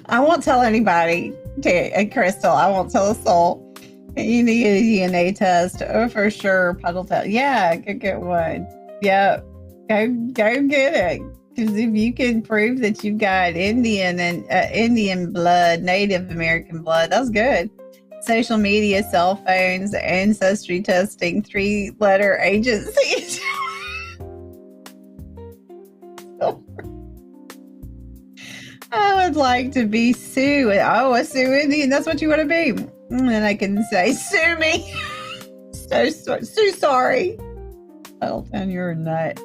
I won't tell anybody, Crystal. I won't tell a soul. You need a DNA test. Oh, for sure. Puddle test. Yeah, go get one. Yeah, go get it. Because if you can prove that you've got Indian and Indian blood, Native American blood, that's good. Social media, cell phones, ancestry testing, 3-letter agencies. I would like to be Sue. Oh, a Sioux Indian. That's what you want to be. And then I can say, sue me. So sorry. I'll tell you're a nut.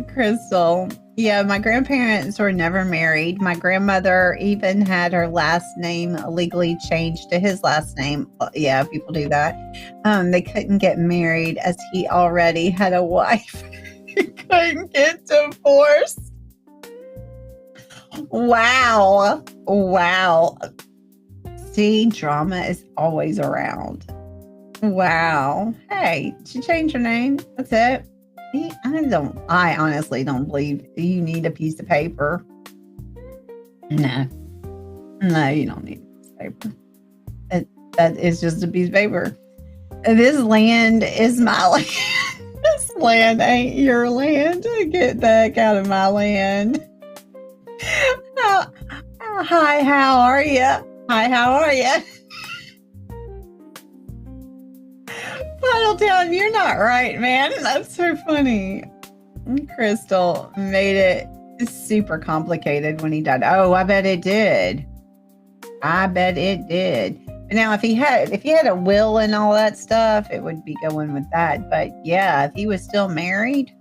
Crystal. Yeah, my grandparents were never married. My grandmother even had her last name legally changed to his last name. Yeah, people do that. They couldn't get married as he already had a wife. He couldn't get divorced. Wow. See, drama is always around. Wow. Hey, she changed her name. That's it. I honestly don't believe you need a piece of paper. No, you don't need a piece of paper. That is just a piece of paper. This land is my land. This land ain't your land. Get the heck out of my land. Hi, how are you? Puddletown, you're not right, man. That's so funny. Crystal made it super complicated when he died. Oh, I bet it did. But now, if he had a will and all that stuff, it would be going with that. But yeah, if he was still married,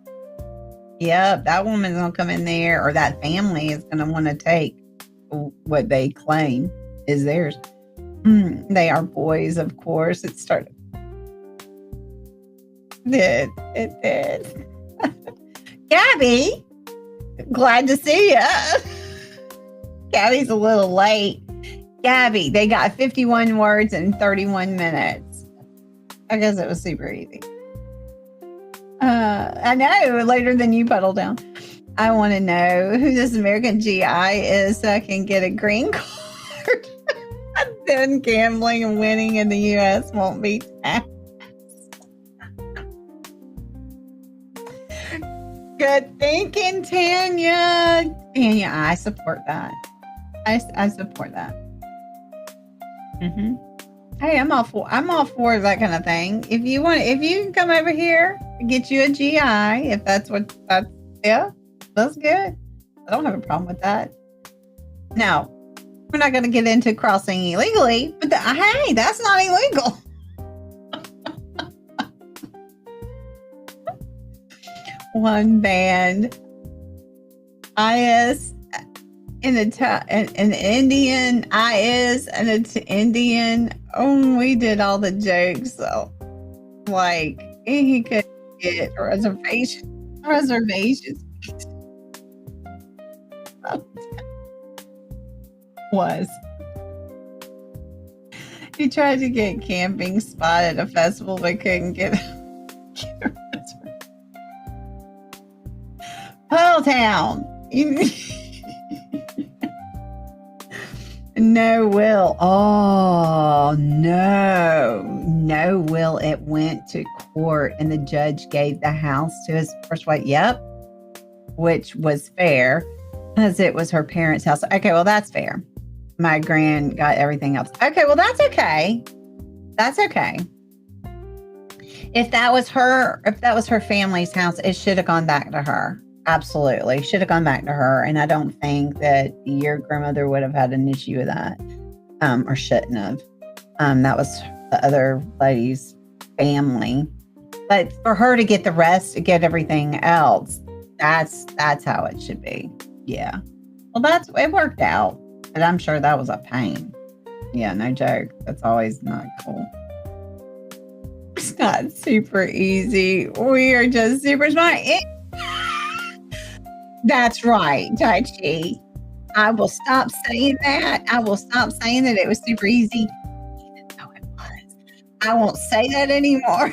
yep, that woman's gonna come in there, or that family is gonna want to take what they claim is theirs. They are boys, of course. It started. It did. Gabby, glad to see you. Gabby's a little late. Gabby, they got 51 words in 31 minutes. I guess it was super easy. I know, later than you, Puddletown. I want to know who this American GI is so I can get a green card. Then gambling and winning in the U.S. won't be taxed. Good thinking, Tanya. Tanya, I support that. I support that. Hey, I'm all for that kind of thing. If you can come over here and get you a GI, if that's yeah, that's good. I don't have a problem with that. Now, we're not going to get into crossing illegally, but hey, that's not illegal. One band, IS, an Indian, IS, and it's Indian. Oh, we did all the jokes. So, like, he could get reservations. Was. He tried to get camping spot at a festival, but couldn't get a Pearl Town. No will. Oh, no will. It went to court and the judge gave the house to his first wife. Yep. Which was fair because it was her parents' house. Okay, well, that's fair. My grand got everything else. Okay, well, that's okay. That's okay. If that was her family's house, it should have gone back to her. Absolutely. Should have gone back to her. And I don't think that your grandmother would have had an issue with that. Or shouldn't have. That was the other lady's family. But for her to get the rest, to get everything else, that's how it should be. Yeah. Well, it worked out. But I'm sure that was a pain. Yeah, no joke. That's always not cool. It's not super easy. We are just super smart. That's right, Tai Chi. I will stop saying that. I will stop saying that it was super easy. Even though it was. I won't say that anymore.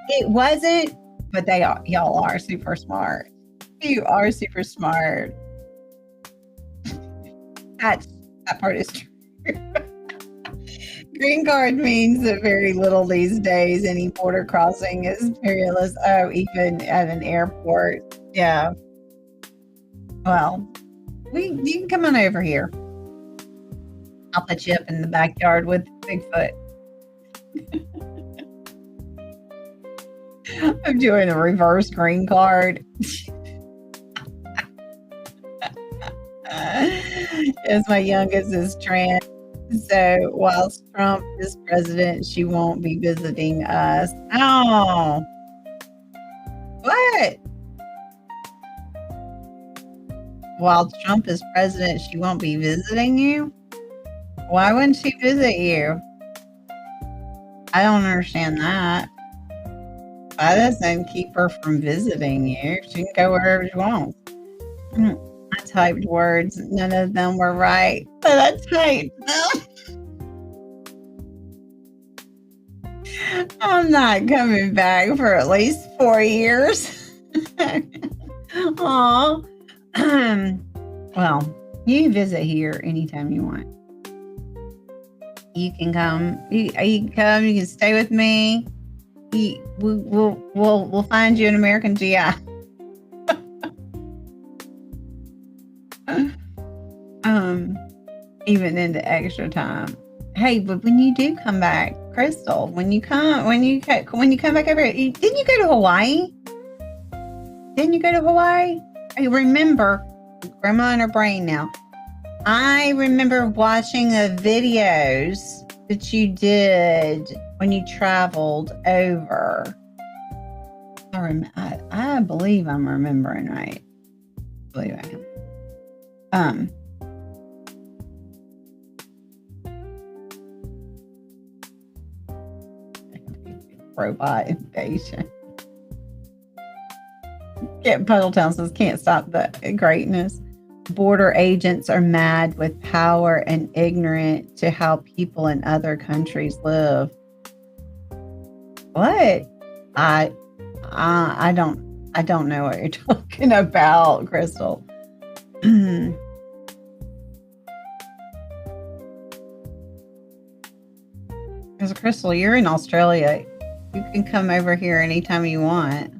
It wasn't, but y'all are super smart. You are super smart. That part is true. Green card means very little these days. Any border crossing is perilous. Oh, even at an airport. Yeah. Well, you can come on over here. I'll put you up in the backyard with Bigfoot. I'm doing a reverse green card. As my youngest is trans. So whilst Trump is president, she won't be visiting us. Oh. What? While Trump is president, she won't be visiting you? Why wouldn't she visit you? I don't understand that. That doesn't keep her from visiting you. She can go wherever she wants. I typed words. None of them were right, but I typed them. I'm not coming back for at least 4 years. Aw. Well, you can visit here anytime you want. You can come. You can come. You can stay with me. We'll find you an American GI. Even into extra time. Hey, but when you do come back, Crystal, when you come back over here, didn't you go to Hawaii? I remember, Grandma in her brain now. I remember watching the videos that you did when you traveled over. I believe I'm remembering right. I believe I am. Robot invasion. Puddletown says can't stop the greatness. Border agents are mad with power and ignorant to how people in other countries live. What? I don't know what you're talking about, Crystal. Because Crystal, you're in Australia. You can come over here anytime you want.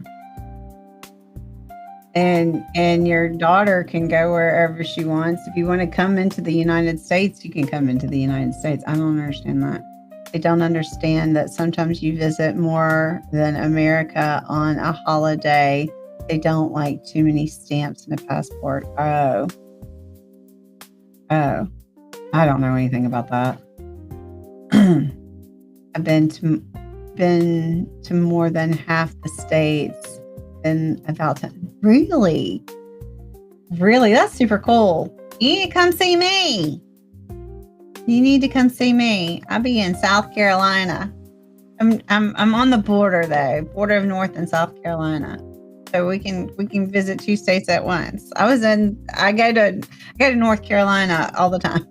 and your daughter can go wherever she wants. If you want to come into the United States, you can come into the United States. I don't understand that. I don't understand that sometimes you visit more than America on a holiday. They don't like too many stamps in a passport. Oh, I don't know anything about that. I've been to more than half the states. And about to really, that's super cool. You need to come see me. You need to come see me. I'll be in South Carolina. I'm on the border though, border of North and South Carolina. So we can visit two states at once. I go to North Carolina all the time.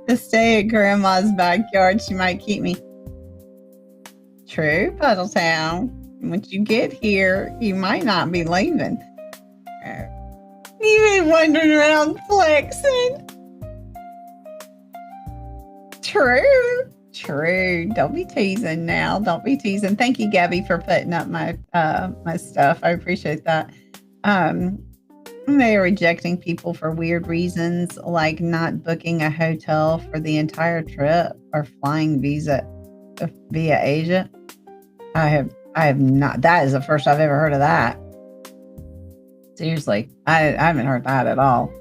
To stay at grandma's backyard. She might keep me. True, Puddletown. Once you get here, you might not be leaving. You ain't wandering around flexing. True. Don't be teasing now. Don't be teasing. Thank you, Gabby, for putting up my stuff. I appreciate that. They are rejecting people for weird reasons, like not booking a hotel for the entire trip or flying via Asia. I have not. That is the first I've ever heard of that. Seriously, I haven't heard that at all.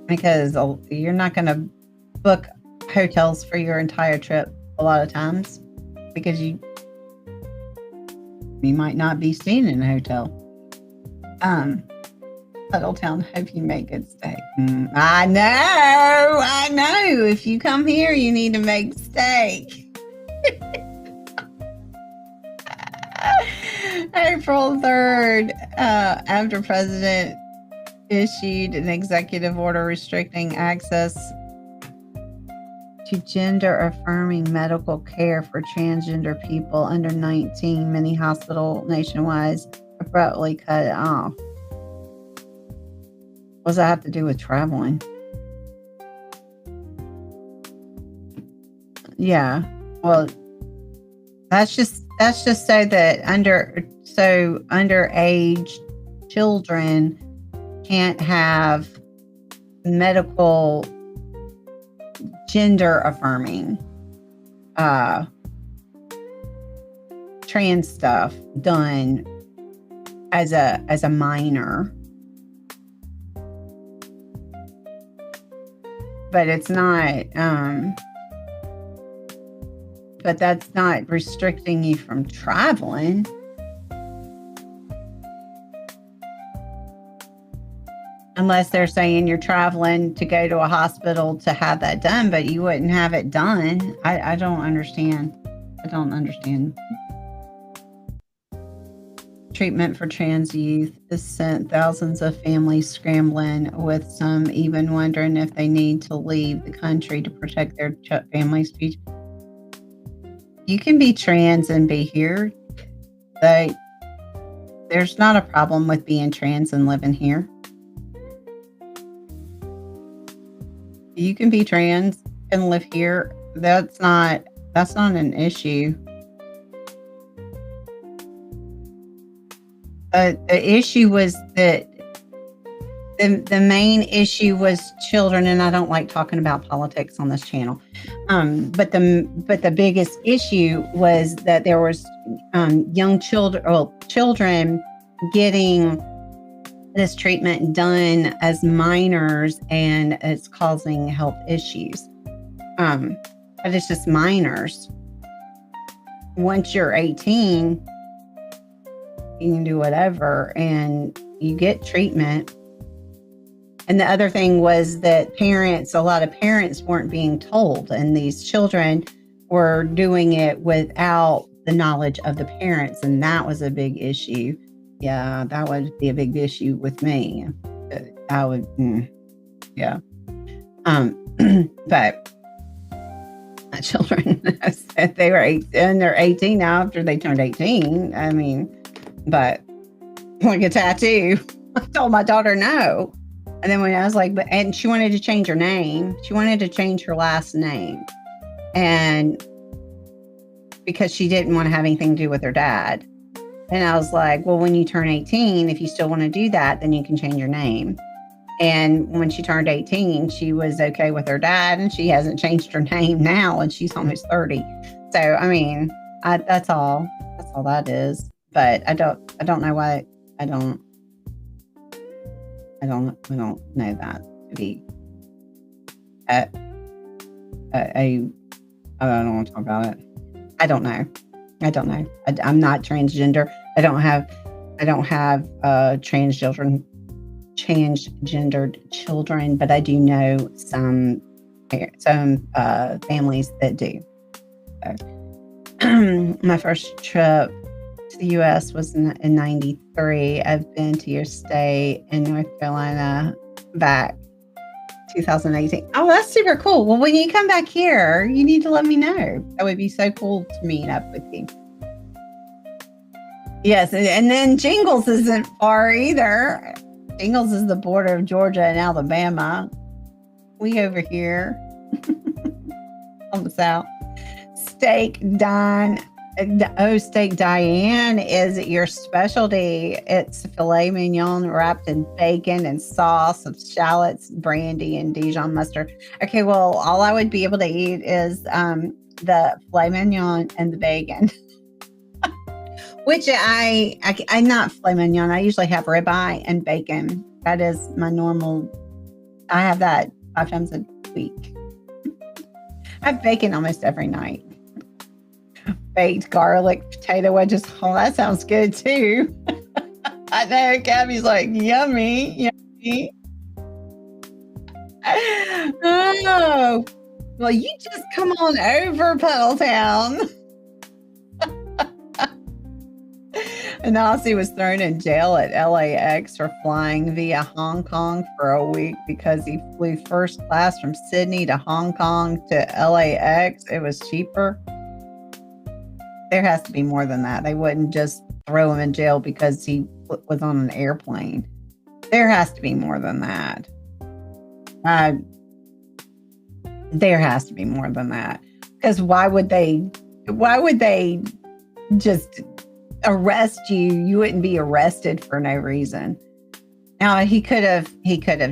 Because you're not going to book hotels for your entire trip a lot of times because you might not be staying in a hotel. Puddletown, hope you make good steak. I know. If you come here, you need to make steak. April 3rd, after President issued an executive order restricting access to gender-affirming medical care for transgender people under 19, many hospitals nationwide abruptly cut it off. What does that have to do with traveling? Yeah, well, that's just so that underage children can't have medical gender affirming trans stuff done as a minor. But it's not but that's not restricting you from traveling. Unless they're saying you're traveling to go to a hospital to have that done, but you wouldn't have it done. I don't understand. Treatment for trans youth has sent thousands of families scrambling, with some even wondering if they need to leave the country to protect their family's future. You can be trans and be here. There's not a problem with being trans and living here. You can be trans and live here. That's not an issue. The issue was that the main issue was children, and I don't like talking about politics on this channel. But the biggest issue was that there was young children getting this treatment done as minors, and it's causing health issues. But it's just minors. Once you're 18, you can do whatever and you get treatment. And the other thing was that a lot of parents weren't being told, and these children were doing it without the knowledge of the parents, and that was a big issue. Yeah, that would be a big issue with me. I would, yeah. But my children, they were 8, and they're 18 now after they turned 18. I mean, but like a tattoo, I told my daughter no. And then when I was like, and she wanted to change her name. She wanted to change her last name. And because she didn't want to have anything to do with her dad. And I was like, well, when you turn 18, if you still want to do that, then you can change your name. And when she turned 18, she was okay with her dad, and she hasn't changed her name now, and she's almost 30. So, I mean, that's all. That's all that is. But I don't know why. I don't know that to be a, I don't want to talk about it. I don't know. I'm not transgender. I don't have transgendered children, but I do know some families that do. So, my first trip to the U.S. was in '93. I've been to your state in North Carolina back 2018. Oh, that's super cool. Well, when you come back here, you need to let me know. That would be so cool to meet up with you. Yes, and then Jingles isn't far either. Jingles is the border of Georgia and Alabama. We over here on the south. Steak Diane is your specialty. It's filet mignon wrapped in bacon and sauce of shallots, brandy, and Dijon mustard. Okay, well, all I would be able to eat is the filet mignon and the bacon. Which I not filet mignon. I usually have ribeye and bacon. That is my normal. I have that 5 times a week. I have bacon almost every night. Baked garlic potato wedges. Oh, that sounds good too. I know. Gabby's like, yummy. Oh, well, you just come on over, Puddletown. And Aussie was thrown in jail at LAX for flying via Hong Kong for a week because he flew first class from Sydney to Hong Kong to LAX. It was cheaper. There has to be more than that. They wouldn't just throw him in jail because he was on an airplane. There has to be more than that. There has to be more than that. Because why would they just arrest you? You wouldn't be arrested for no reason. Now he could have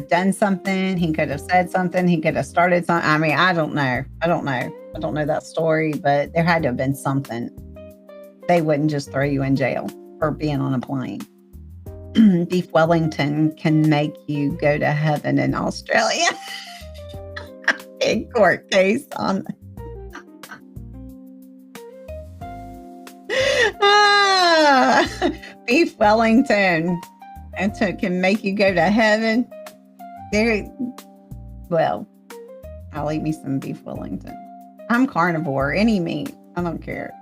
done something. He could have said something. He could have started something. I mean, I don't know that story, but there had to have been something. They wouldn't just throw you in jail for being on a plane. Beef Wellington can make you go to heaven in Australia. Big court case on. Beef Wellington and can make you go to heaven. Well, I'll eat me some beef Wellington. I'm carnivore, any meat. I don't care.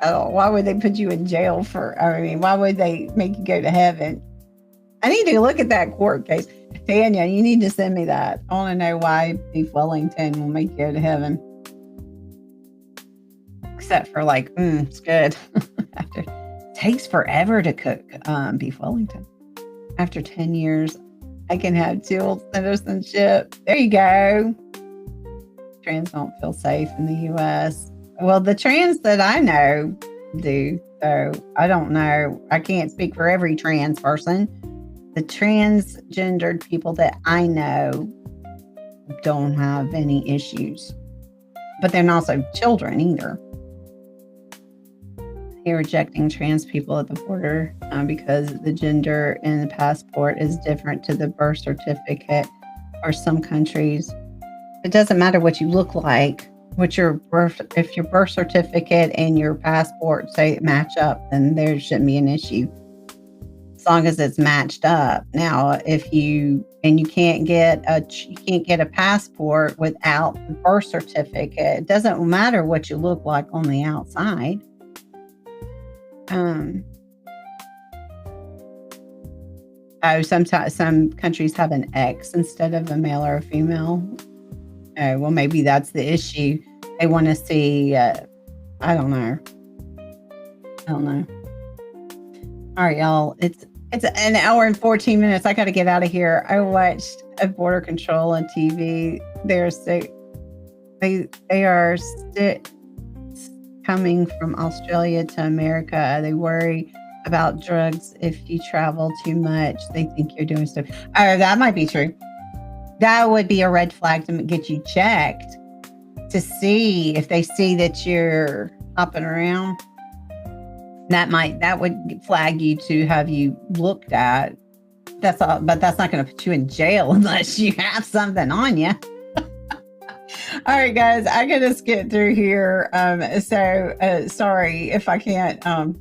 Oh, why would they put you in jail for? I mean, why would they make you go to heaven? I need to look at that court case. Tanya, you need to send me that. I want to know why beef Wellington will make you go to heaven. Except for like, it's good. Takes forever to cook beef Wellington. After 10 years, I can have dual citizenship. There you go. Trans don't feel safe in the U.S. Well, the trans that I know do. So I don't know. I can't speak for every trans person. The transgendered people that I know don't have any issues. But they're not also children either. They're rejecting trans people at the border because the gender in the passport is different to the birth certificate. Or some countries, it doesn't matter what you look like. If your birth certificate and your passport say match up, then there shouldn't be an issue. As long as it's matched up. Now, if you can't get a passport without the birth certificate, it doesn't matter what you look like on the outside. Sometimes some countries have an X instead of a male or a female. Oh, well, maybe that's the issue. They want to see. I don't know. All right, y'all. It's an hour and 14 minutes. I got to get out of here. I watched a border control on TV. They are coming from Australia to America. They worry about drugs. If you travel too much, they think you're doing stuff. Oh, that might be true. That would be a red flag to get you checked to see if they see that you're hopping around. That would flag you to have you looked at. That's all, but that's not going to put you in jail unless you have something on you. All right, guys, I gotta skip through here. Sorry if I can't. I'm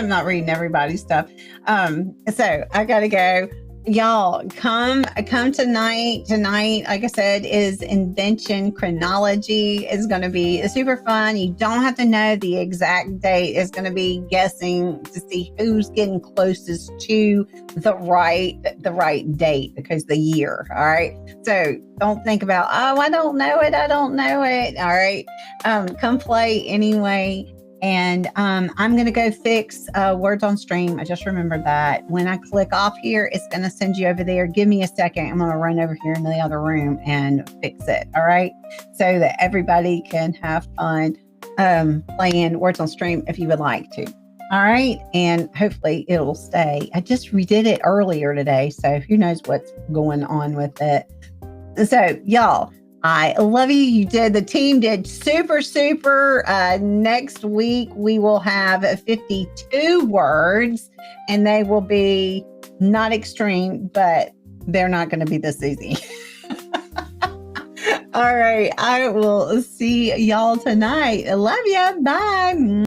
not reading everybody's stuff. So I gotta go. Y'all, come tonight. Tonight, like I said, is invention chronology. Is going to be super fun. You don't have to know the exact date. It's going to be guessing to see who's getting closest to the right date, because the year. All right. So don't think about, oh, I don't know it. All right. Come play anyway. And I'm going to go fix Words on Stream. I just remembered that. When I click off here, it's going to send you over there. Give me a second. I'm going to run over here in the other room and fix it. All right. So that everybody can have fun playing Words on Stream if you would like to. All right. And hopefully it'll stay. I just redid it earlier today, so who knows what's going on with it. So y'all, I love you. The team did super. Next week, we will have 52 words, and they will be not extreme, but they're not going to be this easy. All right. I will see y'all tonight. I love you. Bye.